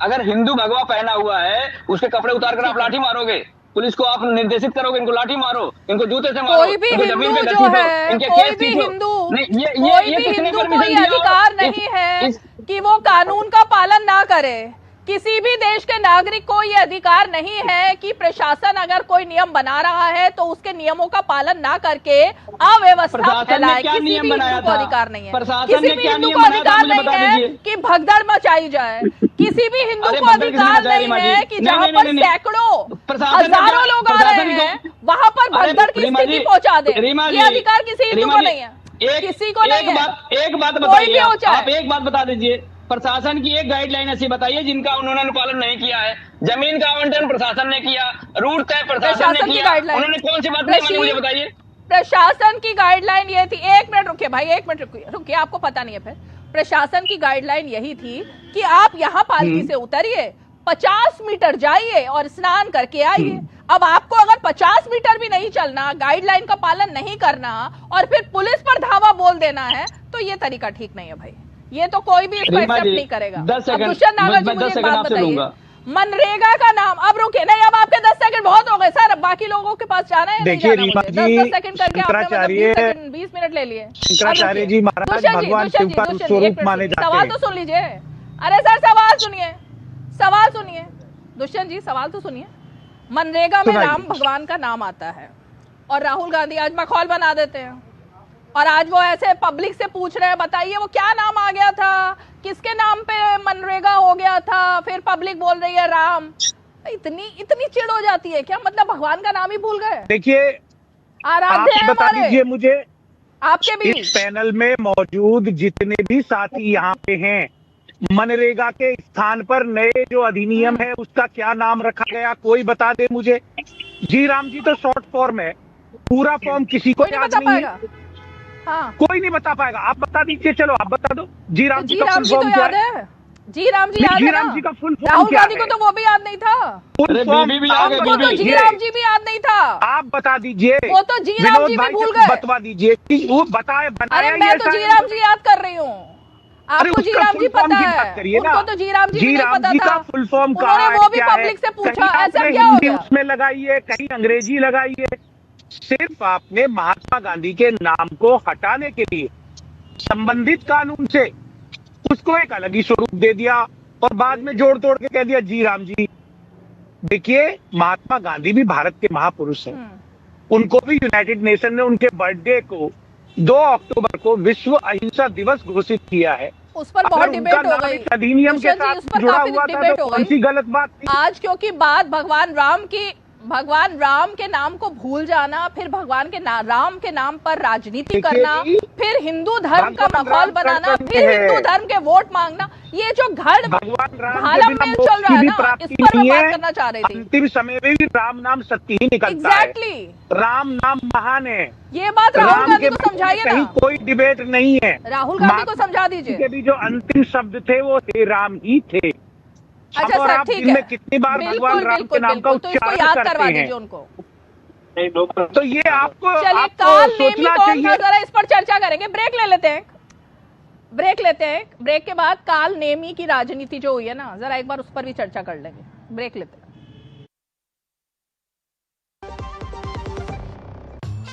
अगर हिंदू भगवा पहना हुआ है, उसके कपड़े उतार कर आप लाठी मारोगे, पुलिस को आप निर्देशित करोगे, इनको लाठी मारो, इनको जूते से मारो,
कोई भी हिंदू जो है, कोई भी हिंदू, कोई भी हिंदू को ये अधिकार नहीं है कि वो कानून का पालन ना करे। किसी भी देश के नागरिक को ये अधिकार नहीं है कि प्रशासन अगर कोई नियम बना रहा है तो उसके नियमों का पालन ना करके अव्यवस्था फैलाए। किसी भी हिंदू को अधिकार नहीं है, किसी भी हिंदू को अधिकार नहीं है कि भगदड़ मचाई जाए, किसी भी हिंदू को अधिकार नहीं है कि जहाँ पर सैकड़ों हजारों लोग आ रहे हैं वहां पर भगदड़ की स्थिति पहुंचा दे। ये अधिकार किसी हिंदू को नहीं है, किसी को नहीं है।
एक बात बताइए, आप एक बात बता दीजिए, प्रशासन की एक गाइडलाइन ऐसी बताइए जिनका उन्होंने अनुपालन नहीं किया है। जमीन का आवंटन प्रशासन ने किया, रूट तय प्रशासन ने किया, उन्होंने कौन सी बात नहीं मानी, मुझे बताइए।
प्रशासन की गाइडलाइन ये थी, 1 मिनट रुकिए भाई, 1 मिनट रुकिए, आपको पता नहीं है फिर। प्रशासन की गाइडलाइन यही थी कि आप यहाँ पालकी से उतरिए, 50 मीटर जाइए और स्नान करके आइए। अब आपको अगर 50 मीटर भी नहीं चलना, गाइडलाइन का पालन नहीं करना और फिर पुलिस पर धावा बोल देना है, तो ये तरीका ठीक नहीं है भाई। ये तो कोई भी इसको एक्सेप्ट नहीं करेगा। दुष्यंत नागर जी, मुझे एक बात बताइए, मनरेगा का नाम, अब रुके नहीं, अब आपके 10 सेकंड बहुत हो गए सर, अब बाकी लोगों के पास जाना है, नहीं जाना मुझे। 10 सेकंड करके आपने 20 मिनट ले लिए।
शंकराचार्य जी महाराज भगवान शिव का स्वरूप माने जाते हैं।
सवाल तो सुन लीजिए। अरे सर सवाल सुनिए, सवाल सुनिए, दुष्यंत जी सवाल तो सुनिए। मनरेगा में राम भगवान का नाम आता है और राहुल गांधी आज मखौल बना देते हैं और आज वो ऐसे पब्लिक से पूछ रहे हैं, बताइए वो क्या नाम आ गया था, किसके नाम पे मनरेगा हो गया था, फिर पब्लिक बोल रही है राम। इतनी चिढ़ हो जाती है क्या? मतलब भगवान का नाम ही भूल गए।
देखिए,
आराध्य
आप बता दीजिए मुझे,
आपके भी
इस पैनल में मौजूद जितने भी साथी यहाँ पे हैं, मनरेगा के स्थान पर नए जो अधिनियम है उसका क्या नाम रखा गया, कोई बता दे मुझे। जी राम जी तो शॉर्ट फॉर्म है, पूरा फॉर्म किसी को याद नहीं है। हाँ। कोई नहीं बता पाएगा, आप बता दीजिए, चलो आप बता दो। जी राम जी का फुल फॉर्म क्या है?
जी राम जी याद है?
जी राम जी का फुल फॉर्म
राहुल गांधी को तो वो भी याद नहीं था,
आपको
तो जी राम जी भी याद नहीं था।
आप बता दीजिए,
वो तो जी राम जी भी भूल गए।
बता दीजिए कि वो बताए बनाया।
अरे मैं तो जी राम जी याद कर रही हूँ, आपको जी राम जी पता है, उनको तो जी राम जी नहीं पता था।
फुल फॉर्म
उन्होंने वो भी पब्लिक से पूछा, ऐसा क्या हो गया?
उसमें लगाइए, कहीं अंग्रेजी लगाइए। सिर्फ आपने महात्मा गांधी के नाम को हटाने के लिए संबंधित कानून से उसको एक अलग ही स्वरूप दे दिया और बाद में जोड़ तोड़ के कह दिया जी राम जी। देखिए, महात्मा गांधी भी भारत के महापुरुष हैं, उनको भी यूनाइटेड नेशन ने उनके बर्थडे को 2 अक्टूबर को विश्व अहिंसा दिवस घोषित किया है।
उस पर बहुत डिबेट हो गई,
अधिनियम के साथ जुड़ा हुआ था, तो कौन सी गलत बात थी?
आज क्योंकि बात भगवान राम के नाम को भूल जाना, फिर भगवान के राम के नाम पर राजनीति करना, फिर हिंदू धर्म का माहौल बनाना, फिर हिंदू धर्म के वोट मांगना, ये जो घर भालम में चल रहा है ना, इस पर मैं बात करना चाह रही थी।
अंतिम समय में भी राम नाम सत्य ही निकलता है। राम नाम महान है,
ये बात राहुल गांधी को समझाइए ना।
कहीं कोई डिबेट नहीं है,
राहुल गांधी को समझा दीजिए।
के भी जो अंतिम शब्द थे वो हे राम ही थे।
अच्छा सर, ठीक है,
कितनी बार भगवान राम के नाम का उच्चारण
याद करवा दीजिए उनको।
तो ये आपको
चलिए, काल नेमी कौन था, जरा इस पर चर्चा करेंगे। ब्रेक ले लेते हैं, ब्रेक के बाद काल नेमी की राजनीति जो हुई है ना, जरा एक बार उस पर भी चर्चा कर लेंगे। ब्रेक लेते हैं।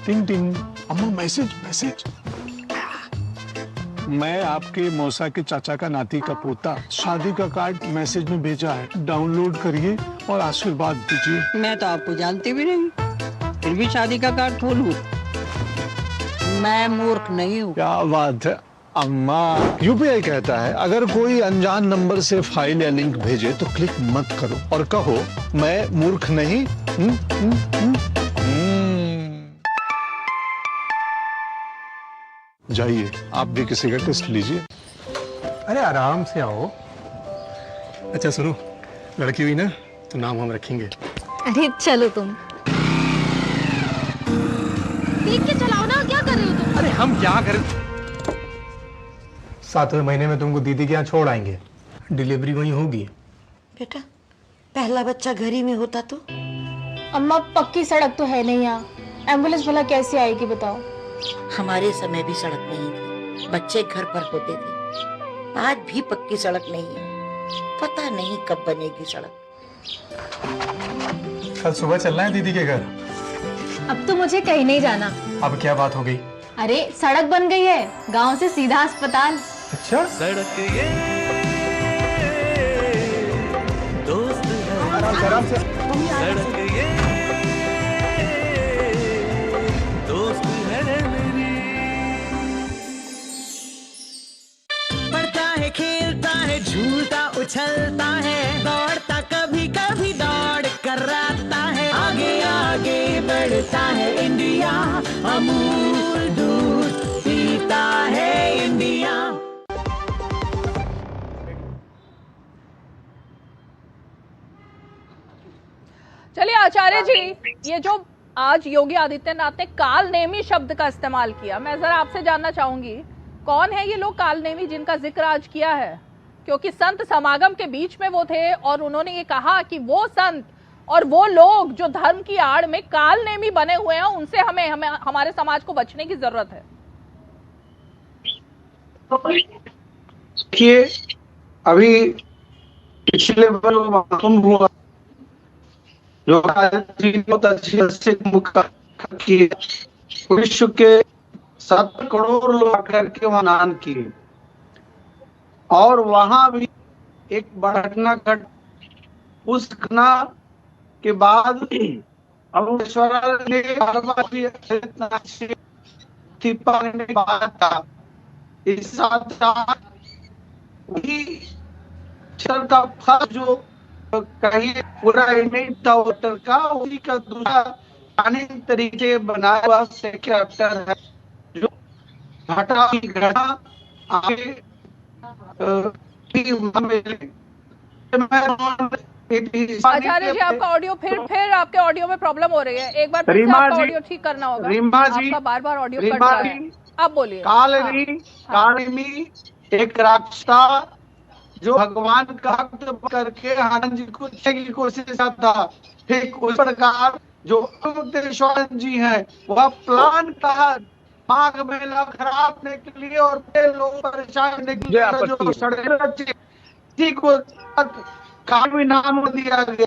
टिंग टिंग, अम्मा मैसेज। मैं आपके मौसा के चाचा का नाती का पोता, शादी का कार्ड मैसेज में भेजा है, डाउनलोड करिए और आशीर्वाद दीजिए।
मैं तो आपको जानती भी नहीं, फिर भी शादी का कार्ड खोलूं? मैं मूर्ख नहीं हूँ।
क्या बात है अम्मा। यूपीआई कहता है अगर कोई अनजान नंबर से फाइल या लिंक भेजे तो क्लिक मत करो और कहो मैं मूर्ख नहीं। जाइए, आप भी किसी का टेस्ट लीजिए।
अरे आराम से आओ। अच्छा सुनो, लड़की हुई ना तो नाम हम रखेंगे।
अरे चलो तुम देख के चलाओ ना, क्या कर रहे हो तुम?
अरे हम क्या करें, 7वें महीने में तुमको दीदी के यहाँ छोड़ आएंगे, डिलीवरी वहीं होगी।
बेटा पहला बच्चा घर ही में होता तो?
अम्मा पक्की सड़क तो है नहीं यहाँ, एम्बुलेंस भला कैसे आएगी बताओ?
हमारे समय भी सड़क नहीं थी, बच्चे घर पर होते थे। आज भी पक्की सड़क नहीं है, पता नहीं कब बनेगी सड़क।
कल सुबह चलना है दीदी के घर।
अब तो मुझे कहीं नहीं जाना।
अब क्या बात हो गई?
अरे सड़क बन गई है, गांव से सीधा अस्पताल।
अच्छा
सड़क ये दोस्त है,
आराम से।
सड़क ये दोस्त है मेरी। पढ़ता है, खेलता है, झूलता उछलता है, दौड़ता कभी कभी दौड़ कराता है, आगे आगे बढ़ता है इंडिया, अमूल दूध पीता है इंडिया।
चलिए आचार्य जी, ये जो आज योगी आदित्यनाथ ने कालनेमी शब्द का इस्तेमाल किया, मैं जरा आपसे जानना चाहूंगी कौन है ये लोग कालनेमी जिनका जिक्र आज किया है? क्योंकि संत समागम के बीच में वो थे और उन्होंने ये कहा कि वो संत और वो लोग जो धर्म की आड़ में कालनेमी बने हुए हैं, उनसे हमें हमारे समाज को बचने की जरूरत है।
देखिए अभी पिछले महाकुंभ हुआ, जो बहुत अच्छी विश्व के 7 करोड़ लोग आकर के वहां स्नान किए, और वहां भी एक बड़ा घटना घट, उस घटना के बाद अमृतसर ने था इस साथ का फर्ज जो कहीं पूरा नहीं था होटल का, उसी का दूसरा तरीके बनाया हुआ सेक्टर है जो घटा घटा आगे
आचार्य जी आपका ऑडियो फिर आपके ऑडियो में प्रॉब्लम हो रही है, एक बार फिर से आपका ऑडियो ठीक करना होगा। आपका बार ऑडियो कट रहा है, आप बोलिए।
कालनेमी एक राक्षस जो भगवान का भक्त करके हनुमान जी को की कोशिश था, ठीक उस प्रकार जो मुक्तेश्वर जी हैं वह प्लान था माघ मेला खराब करने के लिए और फिर लोग परेशान करने के लिए जो षड्यंत्र को कानूनी नाम दिया गया।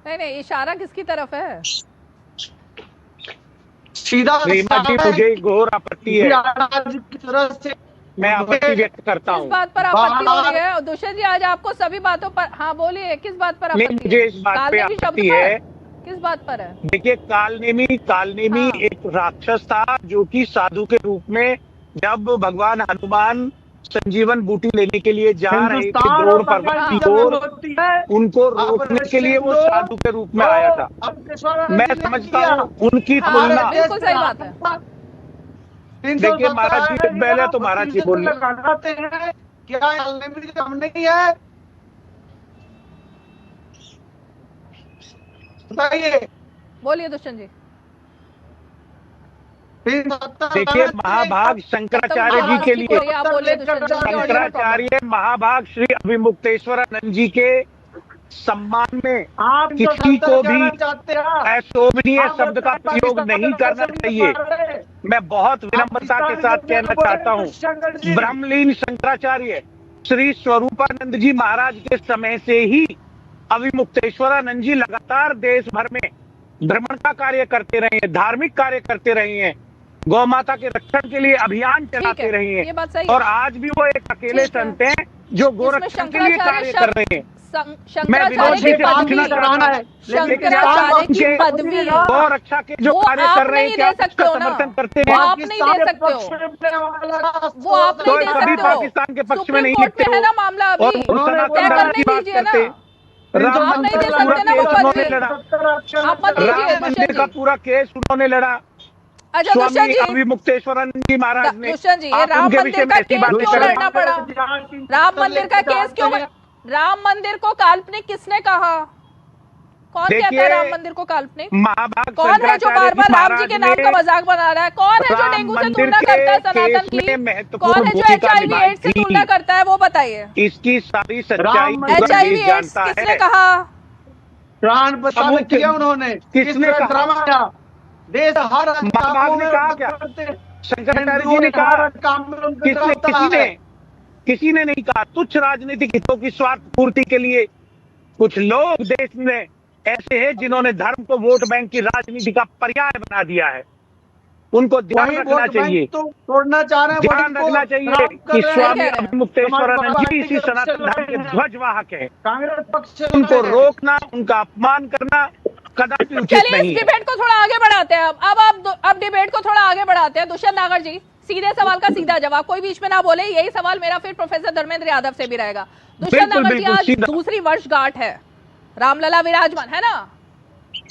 नहीं, इशारा किसकी तरफ है?
सीधा
मुझे घोर आपत्ति है, मैं आपत्ति व्यक्त करता हूँ।
किस बात पर आपत्ति हो रही है दुष्यंत जी? आज आपको सभी बातों पर, हाँ बोलिए, किस बात पर आपत्ति?
मुझे इस बात पे आपत्ति है।
किस बात पर है?
देखिए कालनेमी एक राक्षस था जो कि साधु के रूप में जब भगवान हनुमान संजीवन बूटी लेने के लिए जा रहे थे द्रोण पर्वत की ओर, उनको रोकने के लिए वो साधु के रूप में आया था। मैं समझता हूँ उनकी तुलना,
बिल्कुल सही बात है।
देखिए महाराज जी पहले तो महाराज जी बोल
रहे हैं क्या हम नहीं है, बताइए,
बोलिए दुष्यंत जी।
देखिए महाभाग शंकराचार्य जी के लिए, शंकराचार्य महाभाग श्री अभिमुक्तेश्वरानंद जी के सम्मान में किसी को भी अशोभनीय शब्द का प्रयोग नहीं करना चाहिए। मैं बहुत विनम्रता के साथ कहना चाहता हूँ, ब्रह्मलीन शंकराचार्य श्री स्वरूपानंद जी महाराज के समय से ही अभिमुक्तेश्वरानंद जी लगातार देश भर में भ्रमण का कार्य करते रहे हैं, धार्मिक कार्य करते रहे हैं, गौ माता के रक्षण के लिए अभियान चलाते रहे हैं, और आज भी वो एक अकेले संत हैं जो गोरक्षण के लिए कार्य कर रहे हैं। मैं विनोद जी से पूछना चाहता है, गौ रक्षा के जो कार्य कर रहे हैं क्या उसका समर्थन करते हैं?
आप नहीं दे सकते हो, वो आप नहीं दे सकते हो।
पाकिस्तान के पक्ष में नहीं लिखते हो,
है ना मामला अभी,
सनातन धर्म की बात करते हैं।
राम नहीं दे सकते ना,
राम मंदिर का पूरा केस उन्होंने लड़ा,
अच्छा दुष्यंत
स्वामी
जी,
अभिमुक्तेश्वरानंद जी महाराज ने
दुष्यंत जी, ये
आप
राम
उनके
मंदिर
विषय में
का
ऐसी
केस
बातें
क्यों
कर रहे
लड़ना
हैं।
पड़ा? राम मंदिर का केस क्यों? राम मंदिर को काल्पनिक किसने कहा? कौन कहता है राम मंदिर को काल्पनिक?
महाभाग
कौन है जो बार बार राम जी के नाम का मजाक बना रहा है? कौन है जो डेंगू से तुलना करता है सनातन की? कौन है जो HIV एड्स से तुलना करता है? वो बताइए।
इसकी सारी सच्चाई
HIV एड्स किसने कहा?
प्राण बचा किया उन्होंने,
किसने
ड्रामा किया? देश हर
महाभाग ने कहा क्या? शंकराचार्य जी ने कहा? किसी ने नहीं कहा। तुच्छ राजनीतिक हितों की स्वार्थ पूर्ति के लिए कुछ लोग देश में ऐसे हैं जिन्होंने धर्म को वोट बैंक की राजनीति का पर्याय बना दिया है। उनको ध्यान रखना चाहिए,
तो तोड़ना चाह रहे हैं,
ध्यान रखना चाहिए कि स्वामी अभिमुक्तेश्वरानंद जी इसी सनातन धर्म के ध्वजवाहक है।
कांग्रेस पक्ष
उनको रोकना, उनका अपमान करना कदापि उचित
चलिए
नहीं
इस
है।
डिबेट को थोड़ा आगे बढ़ाते हैं। अब डिबेट को थोड़ा आगे बढ़ाते हैं। दुष्यंत नागर जी, सीधे सवाल का सीधा जवाब, कोई बीच में ना बोले। यही सवाल मेरा फिर प्रोफेसर धर्मेंद्र यादव से भी रहेगा। दुष्यंत नागर जी, आज दूसरी वर्षगांठ है, रामलला विराजमान है ना।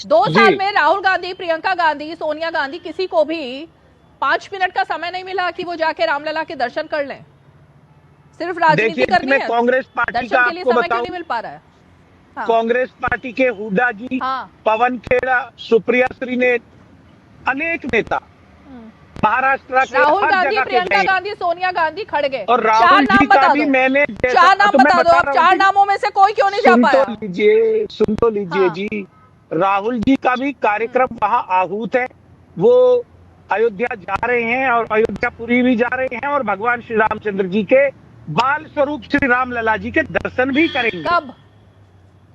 2 साल में राहुल गांधी, प्रियंका गांधी, सोनिया गांधी, किसी को भी 5 मिनट का समय नहीं मिला कि वो जाके रामलला के दर्शन कर लें। सिर्फ राजनीति करनी है,
कांग्रेस पार्टी
दर्शन
का
के लिए
आपको
समय क्यों नहीं
बताऊं,
मिल पा रहा है? हाँ।
कांग्रेस पार्टी के हुड्डा जी, पवन खेड़ा, सुप्रिया श्रीनेत, अनेक नेता महाराष्ट्र के
राहुल
हर
गांधी,
जगह के
प्रियंका
गए।
गांधी, सोनिया गांधी खड़गे।
और राहुल जी का भी मैंने
4 नाम बता दो। अब 4 नामों में से कोई क्यों नहीं जा पाया?
सुन तो लीजिए जी, राहुल जी का भी कार्यक्रम वहां आहूत है। वो अयोध्या जा रहे हैं और अयोध्यापुरी भी जा रहे हैं और भगवान श्री रामचंद्र जी के बाल स्वरूप श्री रामलला जी के दर्शन भी करेंगे।
कब?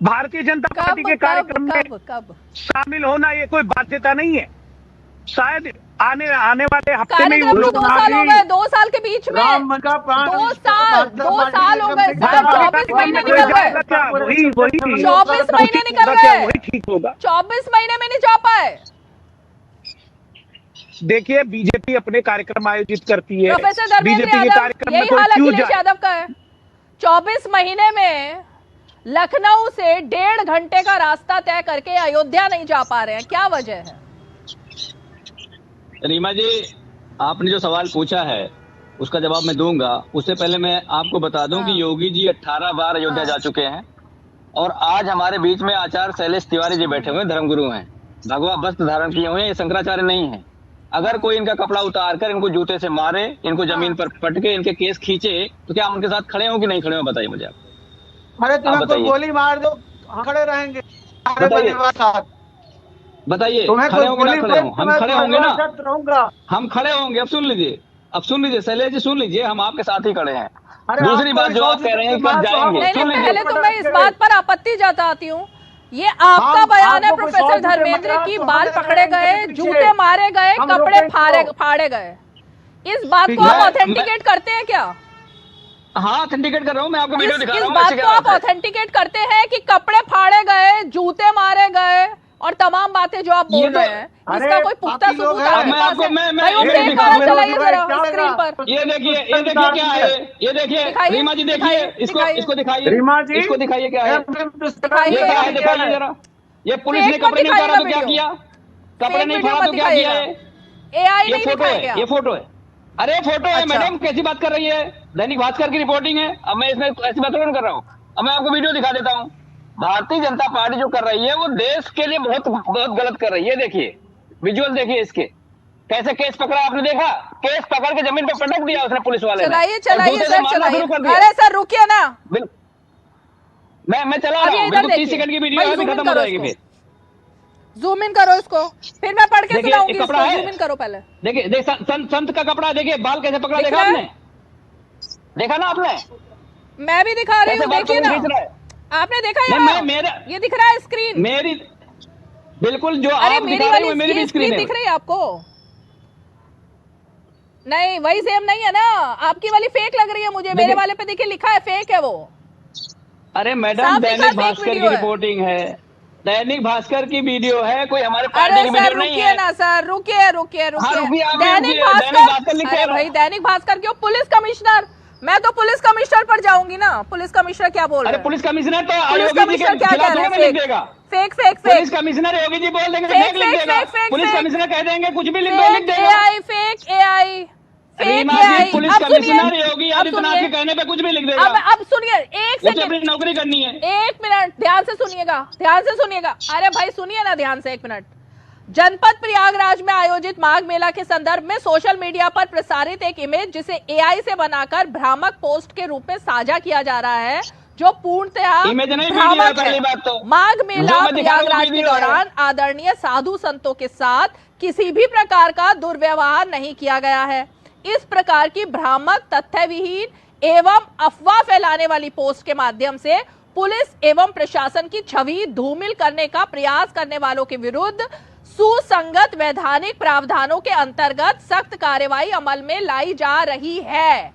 भारतीय जनता पार्टी के कार्यक्रम में शामिल होना ये कोई बाध्यता नहीं है। शायद आने वाले हफ्ते में
2 साल हो गए, 2 साल के बीच में 2 साल हो गए, 24 महीने निकल गए, 24 महीने निकल गए,
वही ठीक होगा।
24 महीने में नहीं जा पाए।
देखिए, बीजेपी अपने कार्यक्रम आयोजित करती है,
प्रोफेसर धर्मेंद्र
बीजेपी के
यादव,
कार्यक्रम में
यही
कोई
हाल
क्यों
अखिलेश
जाए?
यादव का है। 24 महीने में लखनऊ से 1.5 घंटे का रास्ता तय करके अयोध्या नहीं जा पा रहे हैं, क्या वजह है?
रीमा जी, आपने जो सवाल पूछा है उसका जवाब मैं दूंगा। उससे पहले मैं आपको बता दूं कि योगी जी 18 बार अयोध्या जा चुके हैं और आज हमारे बीच में आचार्य शैलेश तिवारी जी बैठे हुए धर्मगुरु हैं, भगवा वस्त्र धारण किए हुए हैं, ये शंकराचार्य नहीं है। अगर कोई इनका कपड़ा उतार कर इनको जूते से मारे, इनको जमीन पर पटके, इनके केस खींचे, तो क्या हम उनके साथ खड़े हो कि नहीं खड़े हो? बताइए मुझे आप।
अरे तुम्हें कोई गोली मार दो, खड़े रहेंगे।
बताइए खड़े होंगे ना खड़े हो? हम खड़े होंगे ना, हम खड़े होंगे। अब सुन लीजिए शैलेश जी, सुन लीजिए, हम आपके साथ ही खड़े हैं। दूसरी बात जो आप कह रहे हैं कि जाएंगे,
पहले तो मैं इस बात पर आपत्ति जताती हूँ। ये आपका बयान है प्रोफेसर धर्मेंद्र की बाल पकड़े गए, जूते मारे गए, कपड़े फाड़े गए। इस बात को आप ऑथेंटिकेट करते हैं क्या?
हाँ, ऑथेंटिकेट कर रहा हूँ मैं, आपको वीडियो दिखा रहा हूँ।
इस बात को आप ऑथेंटिकेट करते हैं कि कपड़े फाड़े गए, जूते मारे गए और तमाम बातें जो आप बोल रहे हैं, इसका कोई पुख्ता सबूत आपके पास है? भाई वो फेक वाला चलाइए जरा स्क्रीन पर।
ये देखिए क्या है, ये देखिए रीमा जी, देखिए इसको दिखाइए,
रीमा जी
इसको दिखाइए क्या है, दिखाइए जरा। ये पुलिस ने
फेक
कपड़े नहीं
मत
उतारा तो क्या
दिखाइएगा
किया? कपड़े
फेक
नहीं
वीडियो
उतारा
मत
तो क्या किया है?
AI
ये
नहीं
फोटो है,
दिखाएगा।
ये फोटो है। अरे फोटो है
अच्छा।
मैडम, कैसी बात कर रही है? दैनिक भास्कर की रिपोर्टिंग है। अब मैं इसमें ऐसी बात नहीं कर रहा हूँ। अब मैं आपको वीडियो दिखा देता हूँ। भारतीय जनता पार्टी जो कर रही है वो देश के लिए बहुत गलत कर रही है। देखिए विजुअल, देखिए इसके कैसे केस पकड़ा, आपने देखा? केस पकड़ के जमीन पर पटक दिया उसने, पुलिस वाले ने।
चलाइए
और दूसरे से मारना
चलाइए।
शुरू कर दिया।
अरे सर रुकिए ना,
मैं चला रहा हूँ, बिल्कुल 30 सेकंड की वीडियो है, अभी खत्म हो जाएगी। फिर
जूम इन करो इसको, फिर मैं पढ़ के
देखिए,
सुनाऊंगी।
कपड़ा है।
जूम इन करो पहले।
देखिए संत का कपड़ा, देखिए बाल कैसे पकड़ा, देखा आपने? देखा ना आपने?
मैं भी दिखा रही हूँ, देखिए ना, आपने देखा? ये दिख रहा है स्क्रीन
मेरी, बिल्कुल जो
अरे
आप
मेरी
दिखा रहे हो,
वाली
मेरी भी
स्क्रीन दिख रही है आपको? नहीं, वही सेम नहीं है ना, आपकी वाली फेक लग रही है मुझे। मेरे वाले पे देखिए लिखा है फेक है वो।
अरे मैडम, दैनिक भास्कर की रिपोर्टिंग है, दैनिक भास्कर की वीडियो है, कोई हमारे पार्टी की वीडियो नहीं है।
ना सर, रुकिए। दैनिक भास्कर, अरे भाई दैनिक भास्कर क्यों? पुलिस कमिश्नर, मैं तो पुलिस कमिश्नर पर जाऊंगी ना। पुलिस कमिश्नर क्या बोल रहे हैं?
पुलिस कमिश्नर तो
पुलिस कमिश्नर क्या कह रहे हैं? Fake fake
police commissioner Yogi ji बोल देंगे फेक लिख देगा, पुलिस कमिश्नर कह देंगे कुछ भी लिख दो, लिख देगा।
AI फेक AI
रीमा जी, पुलिस कमिश्नर योगी आदित्यनाथ के कहने पे कुछ भी लिख देगा।
अब सुनिए, एक सेकंड,
अपनी नौकरी करनी है।
1 मिनट ध्यान से सुनिएगा, ध्यान से सुनिएगा। अरे भाई सुनिए ना ध्यान से 1 मिनट। जनपद प्रयागराज में आयोजित माघ मेला के संदर्भ में सोशल मीडिया पर प्रसारित एक इमेज जिसे AI से बनाकर भ्रामक पोस्ट के रूप में साझा किया जा रहा है, जो पूर्णतः भ्रामक है। माघ मेला प्रयागराज के दौरान आदरणीय साधु संतों के साथ किसी भी प्रकार का दुर्व्यवहार नहीं किया गया है। इस प्रकार की भ्रामक, तथ्य विहीन एवं अफवाह फैलाने वाली पोस्ट के माध्यम से पुलिस एवं प्रशासन की छवि धूमिल करने का प्रयास करने वालों के विरुद्ध सुसंगत वैधानिक प्रावधानों के अंतर्गत सख्त कार्रवाई अमल में लाई जा रही है।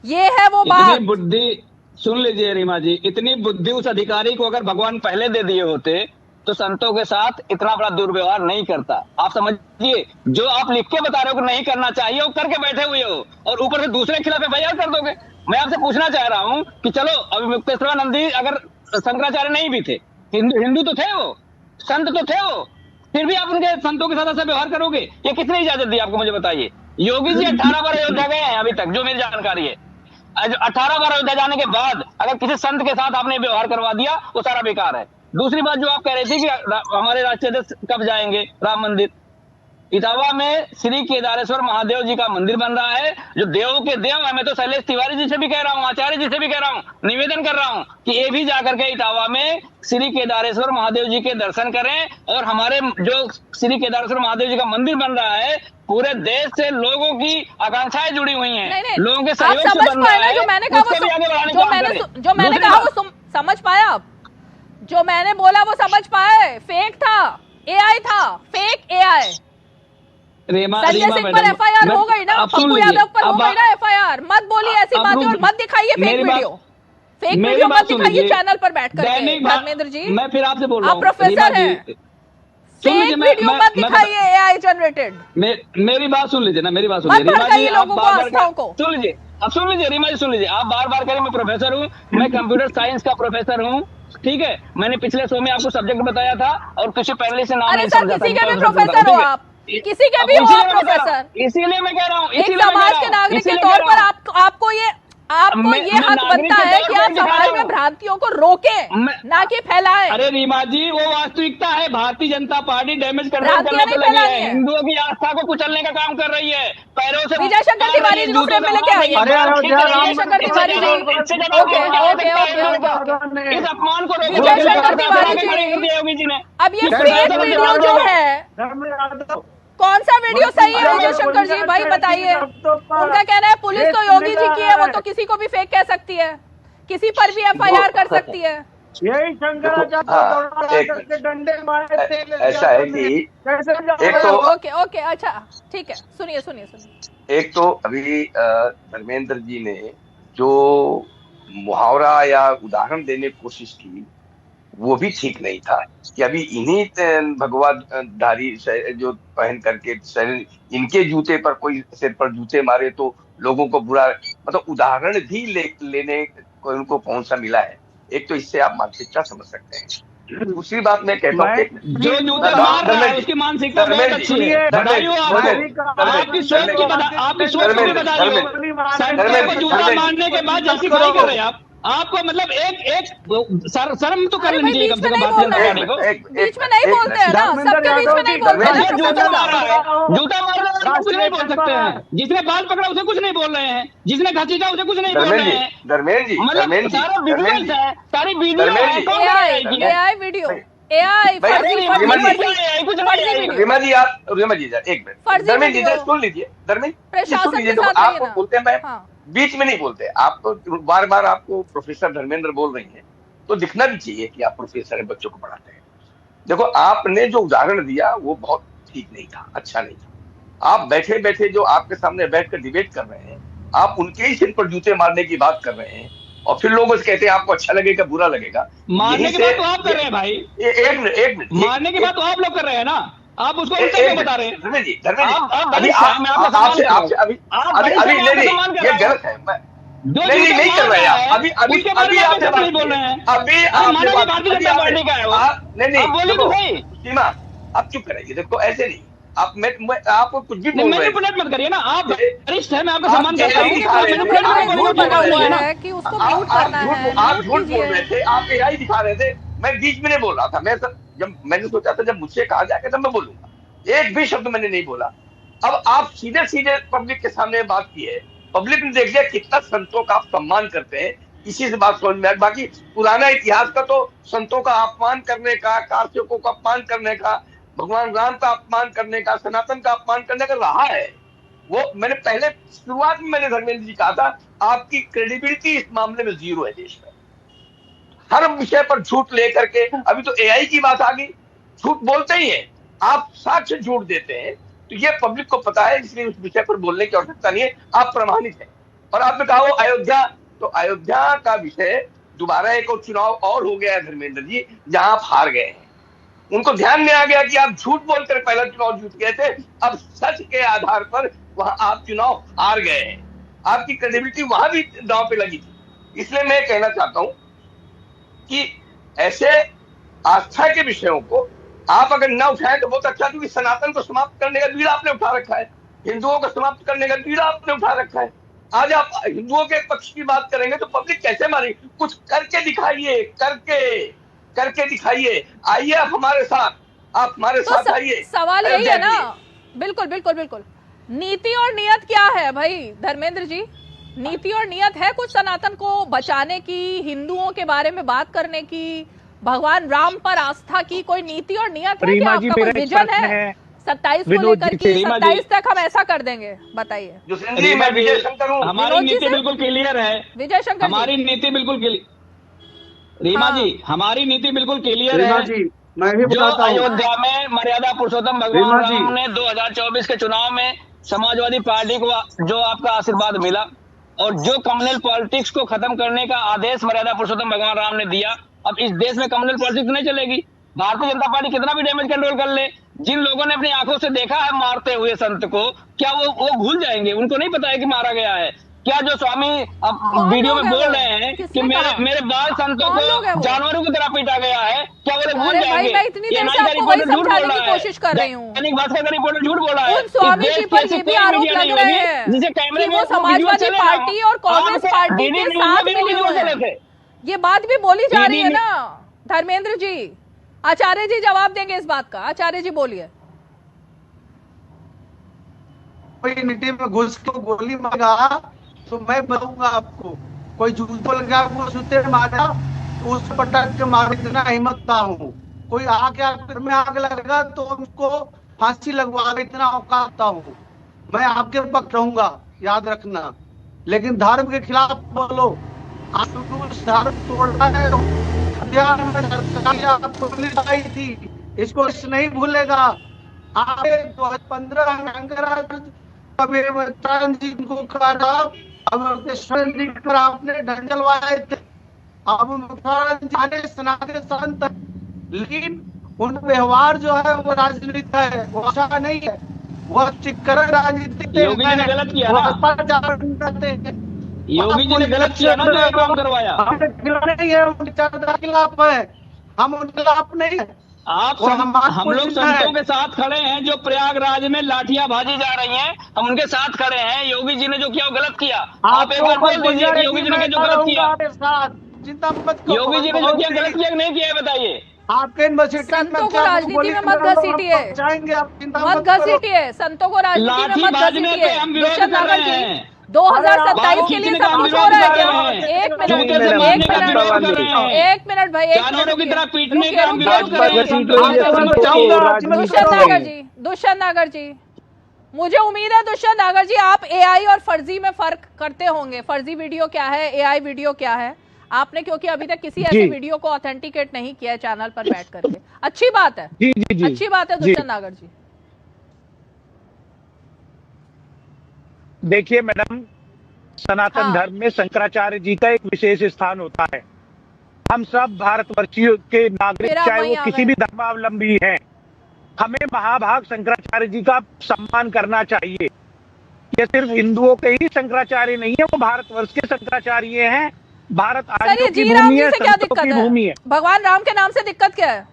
ये है वो बात।
इतनी बुद्धि, सुन लीजिए रीमा जी, इतनी बुद्धि उस अधिकारी को अगर भगवान पहले दे दिए होते तो संतों के साथ इतना बड़ा दुर्व्यवहार नहीं करता। आप समझिए, जो आप लिख के बता रहे हो कि नहीं करना चाहिए, वो करके बैठे हुए हो और ऊपर से दूसरे के खिलाफ FIR कर दोगे। मैं आपसे पूछना चाह रहा हूँ कि चलो अभी मुक्तेश्वरानंद जी अगर शंकराचार्य नहीं भी थे, हिंदू तो थे, वो संत तो थे, वो फिर भी आप उनके संतों के साथ ऐसा व्यवहार करोगे? ये किसने इजाजत दी आपको, मुझे बताइए। योगी जी 18 बार अयोध्या गए हैं अभी तक, जो मेरी जानकारी है। 18 बार अयोध्या जाने के बाद अगर किसी संत के साथ आपने व्यवहार करवा दिया, वो सारा बेकार है। दूसरी बात जो आप कह रहे थे कि हमारे राष्ट्रीय अध्यक्ष कब जाएंगे राम मंदिर, इटावा में श्री केदारेश्वर महादेव जी का मंदिर बन रहा है, जो देव के देव है। मैं तो शैलेश तिवारी जी से भी कह रहा हूँ, आचार्य जी से भी कह रहा हूँ, निवेदन कर रहा हूँ कि ये भी जाकर के इटावा में श्री केदारेश्वर महादेव जी के दर्शन करें। और हमारे जो श्री केदारेश्वर महादेव जी का मंदिर बन रहा है, पूरे देश से लोगों की आकांक्षाएं जुड़ी हुई हैं, लोगों के सहयोग से बन रहा है।
जो मैंने कहा वो समझ पाया आप? जो मैंने बोला वो समझ पाए? फेक था, AI था, फेक AI। संजय सिंह पर FIR हो गई ना, पप्पू यादव पर हो गई ना FIR। मत बोलिए ऐसी बातें और मत दिखाइए फेक वीडियो, फेक वीडियो मत दिखाइए चैनल पर बैठकर। धर्मेंद्र जी,
मैं फिर आपसे बोल रहा हूँ,
आप प्रोफेसर हैं, फेक वीडियो मत दिखाइए AI जनरेटेड।
मेरी बात सुन लीजिए ना, मेरी बात सुन लीजिए रीमा जी,
लोगों को आस्थाओं को
सुन लीजिए। अब सुन लीजिए रीमा जी, सुन लीजिए। आप बार बार करें मैं प्रोफेसर हूँ, मैं कंप्यूटर साइंस का प्रोफेसर हूँ, ठीक है। मैंने पिछले शो में आपको सब्जेक्ट बताया था और किसी पहले से नाम नहीं समझा था।
किसी के भी प्रोफेसर हो आप, किसी के भी हो प्रोफेसर,
इसीलिए मैं कह रहा हूँ,
एक समाज के नागरिक के तौर पर आपको ये हक बनता है कि आप समाज में भ्रांतियों को रोकें, ना कि फैलाएं।
अरे रीमा जी, वो वास्तविकता है। भारतीय जनता पार्टी डैमेज करने पे लगी है, हिंदुओं की आस्था को कुचलने का काम कर रही है, पैरों से।
विजय शंकर तिवारी जी को फ्रेम में लेके आइए। विजय शंकर तिवारी जी,
इस अपमान को
विजय शंकर तिवारी जी ने अब ये फेक वीडियो जो है, कौन सा वीडियो सही है विजय शंकर जी, भाई बताइए। उनका कहना है पुलिस तो योगी जी की है, वो तो किसी को भी फेक कह सकती है, किसी पर भी FIR कर सकती है।
यही शंकराचार्य डंडे मारे थे।
ऐसा है कि एक तो
ओके अच्छा ठीक है, सुनिए।
एक तो अभी धर्मेंद्र जी ने जो मुहावरा या उदाहरण देने की कोशिश की, वो भी ठीक नहीं था कि अभी इन्हीं भगवाधारी जो पहन करके इनके जूते पर कोई सिर पर जूते मारे तो लोगों को बुरा, मतलब उदाहरण भी लेने को उनको कौन सा मिला है। एक तो इससे आप मानसिकता समझ सकते हैं। दूसरी बात मैं कहता हूँ,
जो जूते मार रहा है उसकी मानसिकता बहुत अच्छी है। आपकी सोच को बताइए। संजय को जूता मारने के बाद जस्टिफाई कर रहे हैं आपको, मतलब एक शर्म तो कर लेनी चाहिए कम से कम बात करने को।
बीच में नहीं बोलते हैं ना, सबके बीच में नहीं बोलते हैं।
जूता मार रहा है कुछ नहीं बोल सकते हैं, जिसने बाल पकड़ा उसे कुछ नहीं बोल रहे हैं, जिसने घसीटा उसे कुछ नहीं बोल रहे हैं।
धर्मेंद्र जी,
मतलब सारा वीडियो है, सारी वीडियो है,
AI वीडियो, AI
रीमा जी आप एक मिनट, धर्मेंद्र जी सुन लीजिए। धर्मेंद्र सुन लीजिए, आपको बोलते हैं, मैं बीच में नहीं बोलते। आप तो बार बार आपको प्रोफेसर धर्मेंद्र बोल रही हैं, तो दिखना भी चाहिए कि आप प्रोफेसर है, बच्चों को पढ़ाते हैं। देखो, आपने जो उदाहरण दिया वो बहुत ठीक नहीं था, अच्छा नहीं था। आप बैठे बैठे जो आपके सामने बैठकर डिबेट कर रहे हैं, आप उनके ही सिर पर जूते मारने की बात कर रहे हैं और फिर लोग उसे कहते हैं आपको अच्छा लगेगा बुरा लगेगा।
मारने की बात तो आप कर रहे हैं भाई,
एक मिनट
मारने की बात तो आप लोग कर रहे हैं ना, आप उसको क्यों बता रहे हैं?
धर्मेंद्र जी, अभी आपसे अभी ये गलत है। नहीं कर रहे हैं अभी अभी अभी आपने बात
बोल रहे हैं,
अभी आपने बात
भारतीय जनता पार्टी का है वो।
नहीं
बोलिए तो सही।
सीमा आप चुप कराइए, देखो ऐसे नहीं आप मैं आपको कुछ भी बोल रहे हैं,
मैनिपुलेट मत करिए ना, आप वरिष्ठ हैं, मैं आपका सम्मान करता हूं।
आप झूठ बोल रहे थे, आप एआई दिखा रहे थे, मैं बीच में नहीं बोल रहा था। मैं जब मैंने सोचा था जब मुझसे कहा जाएगा तब मैं बोलूंगा, एक भी शब्द मैंने नहीं बोला। अब आप सीधे सीधे पब्लिक के सामने बात की है, पब्लिक ने देख लिया कितना संतों का आप सम्मान करते हैं, इसी से बात समझ में आए। बाकी पुराना इतिहास का तो संतों का अपमान करने का, कार्तिकों का अपमान करने का, भगवान राम का अपमान करने का, सनातन का अपमान करने का रहा है। वो मैंने पहले शुरुआत में मैंने धर्मेंद्र जी कहा था, आपकी क्रेडिबिलिटी इस मामले में जीरो है देश में। हर विषय पर झूठ लेकर के, अभी तो एआई की बात आ गई, झूठ बोलते ही है आप, साक्ष्य झूठ देते हैं, तो ये पब्लिक को पता है, इसलिए उस विषय पर बोलने की आवश्यकता नहीं है, आप प्रमाणित हैं। और आपने कहा वो अयोध्या, तो अयोध्या का विषय दोबारा एक और चुनाव और हो गया है धर्मेंद्र जी, जहां आप हार गए हैं। उनको ध्यान में आ गया कि आप झूठ बोलकर पहला चुनाव जीत गए थे, अब सच के आधार पर वहां आप चुनाव हार गए हैं, आपकी क्रेडिबिलिटी वहां भी दांव पे लगी थी। इसलिए मैं कहना चाहता हूं कि ऐसे आस्था के विषयों को आप अगर न उठाएं तो बहुत अच्छा, क्योंकि सनातन को समाप्त करने का बीड़ा आपने उठा रखा है, हिंदुओं को समाप्त करने का बीड़ा आपने उठा रखा है। आज आप हिंदुओं के पक्ष की बात करेंगे तो पब्लिक कैसे मारेगी? कुछ करके दिखाइए, करके दिखाइए, आइए आप हमारे साथ, आप हमारे साथ आइए।
सवाल यही है ना, बिल्कुल बिल्कुल बिल्कुल। नीति और नियत क्या है भाई धर्मेंद्र जी? नीति और नियत है कुछ सनातन को बचाने की, हिंदुओं के बारे में बात करने की, भगवान राम पर आस्था की कोई नीति और नियत है क्या? आपका कोई विजन है 27 को लेकर कि 27 तक हम ऐसा कर देंगे? बताइए।
हमारी नीति बिल्कुल क्लियर है,
विजय शंकर,
हमारी नीति बिल्कुल क्लियर। रीमा जी, हमारी नीति बिल्कुल क्लियर है। जो अयोध्या में मर्यादा पुरुषोत्तम भगवान राम ने 2024 के चुनाव में समाजवादी पार्टी को जो आपका आशीर्वाद मिला, और जो कम्युनल पॉलिटिक्स को खत्म करने का आदेश मर्यादा पुरुषोत्तम भगवान राम ने दिया, अब इस देश में कम्युनल पॉलिटिक्स नहीं चलेगी। भारतीय जनता पार्टी कितना भी डैमेज कंट्रोल कर ले, जिन लोगों ने अपनी आंखों से देखा है मारते हुए संत को, क्या वो भूल जाएंगे? उनको नहीं पता है कि मारा गया है क्या? जो स्वामी अब वीडियो में बोल रहे हैं कि मेरे बाल संतों को जानवरों की तरह पीटा गया है, क्या वो लोग भूल जाएंगे?
मैं इतनी देर से आपको वही समझाने की कोशिश कर रही हूँ।
भास्कर का रिपोर्टर झूठ बोल रहा है।
उन स्वामी जी पर ये भी आरोप लग रहे हैं
जिसे कैमरे में
समाजवादी पार्टी और कांग्रेस पार्टी के साथ मिली हुई है। ये बात भी बोली जा रही है ना धर्मेंद्र जी। आचार्य जी जवाब देंगे इस बात का। आचार्य जी बोलिए।
कोई नीति में घुस के गोली मारा तो मैं बताऊंगा आपको, कोई झूठ बोल के आपको सुते मारा तो उस पटक के मार, इतना हिम्मत था हूँ। कोई आके आकर में आग लगा तो उसको फांसी लगवा, इतना औकात था हूँ। मैं आपके पक्ष रहूंगा, याद रखना, लेकिन धर्म के खिलाफ बोलो। धर्म तोड़ना है, पुलिस आई थी, इसको नहीं भूलेगा। आगे 2015 जी को काटा, अब आपने ढंडलवाए थे, अब सनातन संत, लेकिन उन व्यवहार जो है वो राजनीति है, वो अच्छा नहीं है, वो चिक्कर राजनीति।
योगी जी ने गलत किया ना, योगी जी ने गलत किया ना, जो काम करवाया।
खिलाफ है, हम उनके खिलाफ नहीं है।
हम लोग संतों के साथ खड़े हैं जो प्रयागराज में लाठियां भाजी जा रही हैं, हम उनके साथ खड़े हैं। योगी जी ने जो किया वो गलत किया। आप एक बार बोल दीजिए कि योगी जी ने जो गलत किया, योगी जी ने जो किया गलत किया नहीं किया, बताइए।
आपके
संतों को राजनीति में मत घसीटिए, मत घसीटिए संतों को राजनीति में मत घसीटिए। 2027 के लिए सब कुछ हो रहा है क्या? एक मिनट भाई, दुष्यंत नागर जी, मुझे उम्मीद है दुष्यंत नागर जी आप एआई और फर्जी में फर्क करते होंगे। फर्जी वीडियो क्या है, एआई वीडियो क्या है? आपने क्योंकि अभी तक किसी ऐसे वीडियो को ऑथेंटिकेट नहीं किया है चैनल पर बैठ करके। अच्छी बात है, अच्छी बात है दुष्यंत नागर जी।
देखिए मैडम, सनातन धर्म में शंकराचार्य जी का एक विशेष स्थान होता है। हम सब भारतवर्षियों के नागरिक, चाहे वो किसी भी धर्मावलंबी हैं, हमें महाभाग शंकराचार्य जी का सम्मान करना चाहिए। ये सिर्फ हिंदुओं के ही शंकराचार्य नहीं है, वो भारतवर्ष के शंकराचार्य हैं। भारत
सर, ये
आर्यों की
जी राम
भूमि
जी
है,
से क्या
संतों
दिक्कत
की
है?
भूमि है।
भगवान राम के नाम से दिक्कत क्या है?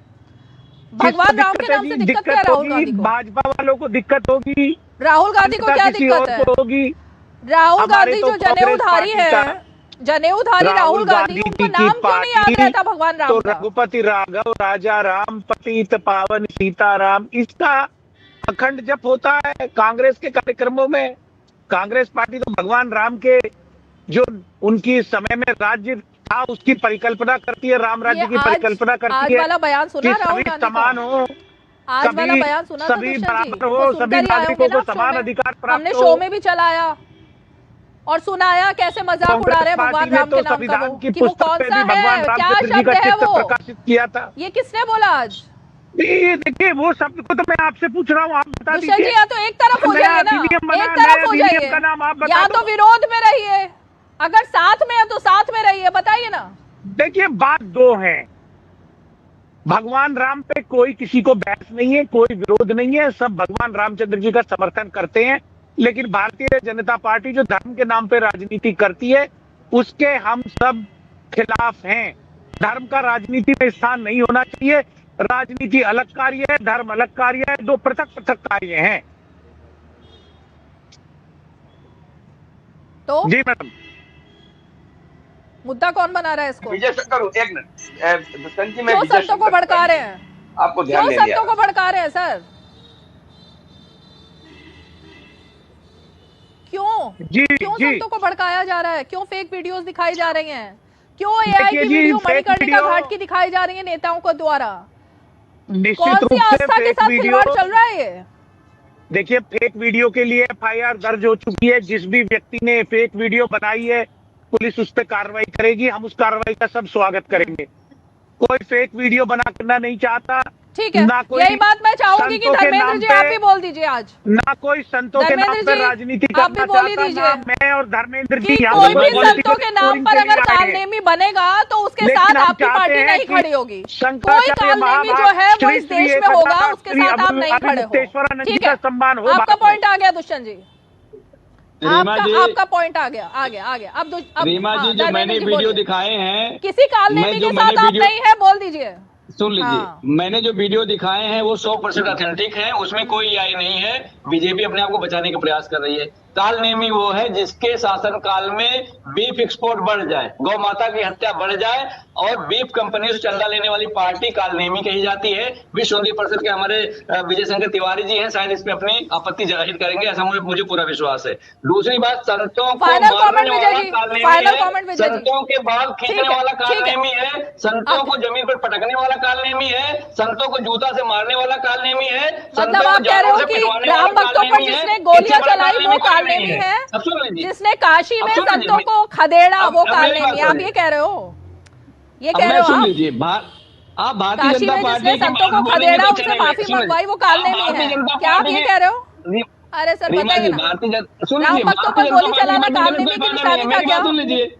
भगवान राम के नाम से दिक्कत क्या है राहुल गांधी को?
भाजपा वालों को दिक्कत होगी,
राहुल गांधी को क्या दिक्कत है?
होगी।
राहुल
हमारे
गांधी
तो
जो जनेऊधारी है, जनेऊधारी राहुल गांधी, उनको नाम क्यों नहीं याद रहता भगवान राम
तो
का?
रघुपति राघव राजा राम पतित पावन सीताराम, इसका अखंड जप होता है कांग्रेस के कार्यक्रमों में। कांग्रेस पार्टी तो भगवान राम के जो उनकी समय में राज्य था उसकी परिकल्पना करती है, राम राज्य की परिकल्पना करती है।
आज वाला बयान सुना
कि
राहुल
सभी
गांधी
समान हो,
आज वाला बयान सुना
सभी बराबर हो, सभी नागरिकों को समान अधिकार प्राप्त
हमने
हो।
शो में भी चलाया और सुनाया कैसे मजाक उड़ा रहे हैं भगवान राम के नाम का, कि वो कौन सा है, क्या शब्द है वो,
प्रकाशित किया था।
ये किसने बोला आज?
देखिए वो शब्द को तो मैं आपसे पूछ रहा हूँ, आप बता
दुष्यंत जी, या तो एक तरफ हो जाइए ना, एक तरफ हो जाइए,
का नाम आप बता
या तो विरोध में रहिए, अगर साथ में है तो साथ में रहिए, बताइए ना।
देखिए बात दो है, भगवान राम पे कोई किसी को बहस नहीं है, कोई विरोध नहीं है, सब भगवान रामचंद्र जी का समर्थन करते हैं। लेकिन भारतीय जनता पार्टी जो धर्म के नाम पे राजनीति करती है उसके हम सब खिलाफ हैं। धर्म का राजनीति में स्थान नहीं होना चाहिए। राजनीति अलग कार्य है, धर्म अलग कार्य है, दो पृथक पृथक कार्य हैं।
तो
जी मैडम,
मुद्दा कौन बना रहा है इसको?
विजय शंकर, एक मिनट दुष्यंत जी, मैं
क्यों
विजय
संतों को भड़का रहे हैं?
आपको ध्यान
क्यों
देने
संतों को भड़का रहे हैं सर? क्यों संतों को भड़काया जा रहा है? क्यों फेक वीडियोस दिखाई जा रही हैं? क्यों एआई की वीडियो मणिकर्णिका घाट की दिखाई जा रही है नेताओं को द्वारा? कौन सी आस्था के साथ खिलवाड़ चल रहा है ये?
देखिए फेक वीडियो के लिए एफआईआर दर्ज हो चुकी है। जिस भी व्यक्ति ने फेक वीडियो बनाई है पुलिस उस पर कार्रवाई करेगी। हम उस कार्रवाई का सब स्वागत करेंगे। कोई फेक वीडियो बना करना नहीं चाहता।
ठीक है, यही बात मैं चाहूंगी कि धर्मेंद्र जी आप भी बोल दीजिए आज।
ना कोई संतों के नाम पर राजनीति
आप भी बोल ही दीजिए।
मैं और धर्मेंद्र जी
कोई भी संतों के नाम पर अगर कालनेमी बनेगा तो उसके साथ आपकी पार्टी नहीं खड़ी होगी। कोई कालनेमी जो है वो इस देश में होगा, उसके साथ आप नहीं खड़े हो। ठीक है, आपका पॉइंट आ गया दुष्यंत जी, आपका पॉइंट आ गया। अब
रीमा जी, जो मैंने वीडियो दिखाए हैं
किसी कालनेमी के साथ आप नहीं है, बोल दीजिए।
सुन लीजिए, मैंने जो वीडियो दिखाए हैं वो 100% ऑथेंटिक है, उसमें कोई AI नहीं है। बीजेपी अपने आप को बचाने का प्रयास कर रही है। कालनेमी वो है जिसके शासन काल में बीफ एक्सपोर्ट बढ़ जाए, गौ माता की हत्या बढ़ जाए और बीफ कंपनी से चंदा लेने वाली पार्टी कालनेमी कही जाती है। विश्व हिंदू परिषद के हमारे विजय शंकर तिवारी जी हैं, शायद इस पे अपनी आपत्ति जाहिर करेंगे, ऐसा मुझे पूरा विश्वास है। दूसरी बात, संतों को मारने वाला कालनेमी है, संतों के बाल खींचने वाला कालनेमी है, संतों को जमीन पर पटकने वाला कालनेमी है, संतों को जूता से मारने वाला कालनेमी है,
मतलब आप कह रहे हो कि राम भक्तों पर जिसने गोलियां चलाई वो कालनेमी है, जिसने काशी में संतों को खदेड़ा वो कालनेमी, आप ये कह रहे हो? ये कह रहे हो
सुन लीजिए, आप भारतीय जनता पार्टी
संतों को खदेड़ा, उससे माफी मंगवाई, वो कालनेमी है, क्या आप ये कह रहे हो? अरे सर बताइए ना, राम भक्तों पर गोली चलाना कालनेमी की निशानी का क्या?
सुन लीजिए,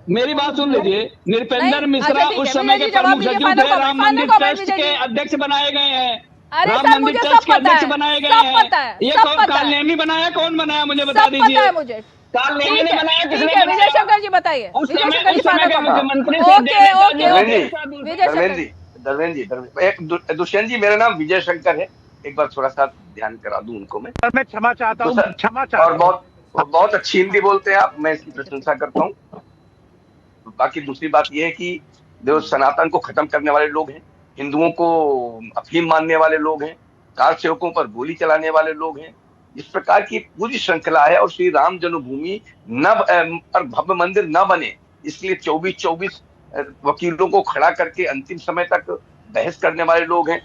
मेरी बात सुन लीजिए। नृपेंद्र मिश्रा उस समय के प्रमुख सचिव थे, राम मंदिर ट्रस्ट के अध्यक्ष बनाए गए हैं।
अरे
राम
सर
मंदिर
मुझे
ट्रस्ट
सब
के
पता
अध्यक्ष
है,
बनाए गए
सब
हैं।
पता है,
ये
सब
कौन
पता है,
कालनेमी बनाया, कौन बनाया मुझे बता
सब
दीजिए।
पता है मुझे।
कालनेमी ने बनाया, किसने
ठीक है,
बनाया?
विजय शंकर जी बताइए। विजय शंकर जी
समय के मुख्यमंत्री
दुष्यंत जी, मेरा नाम विजय शंकर है। एक बार थोड़ा सा ध्यान करा दूं उनको मैं।
मैं क्षमा चाहता हूँ, क्षमा चाहता
हूँ। और बहुत अच्छी हिंदी बोलते हैं आप, मैं इसकी प्रशंसा करता हूँ। बाकी दूसरी बात यह है कि जो सनातन को खत्म करने वाले लोग हैं, हिंदुओं को अफीम मानने वाले लोग हैं, कार सेवकों पर गोली चलाने वाले लोग हैं, इस प्रकार की पूरी श्रृंखला है। और श्री राम जन्मभूमि न पर भव्य मंदिर न बने, इसलिए 24 वकीलों को खड़ा करके अंतिम समय तक बहस करने वाले लोग हैं,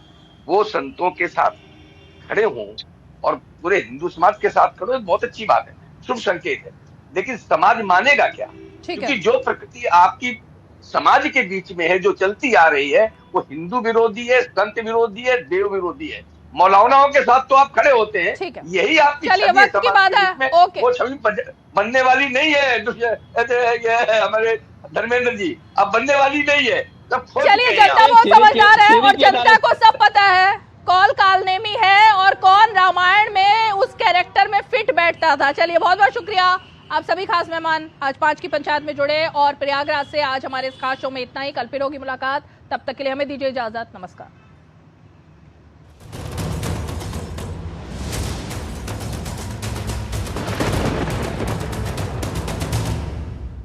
वो संतों के साथ खड़े हों और पूरे हिंदू समाज के साथ खड़े हो, बहुत अच्छी बात है, शुभ संकेत है। लेकिन समाज मानेगा क्या? क्योंकि जो प्रकृति आपकी समाज के बीच में है, जो चलती आ रही है, वो हिंदू विरोधी है, संत विरोधी है, देव विरोधी है। मौलानाओं के साथ तो आप खड़े होते हैं, यही आपकी वो छवि बनने वाली नहीं है। हमारे धर्मेंद्र जी, अब बनने वाली नहीं है।
चलिए, जनता बहुत समझदार है और जनता को सब पता है कौन कालनेमी है और कौन रामायण में उस कैरेक्टर में फिट बैठता था। चलिए बहुत बहुत शुक्रिया आप सभी खास मेहमान आज 5 की पंचायत में जुड़े और प्रयागराज से आज हमारे इस खास शो में इतना ही। कल फिर होगी मुलाकात, तब तक के लिए हमें दीजिए इजाजत। नमस्कार।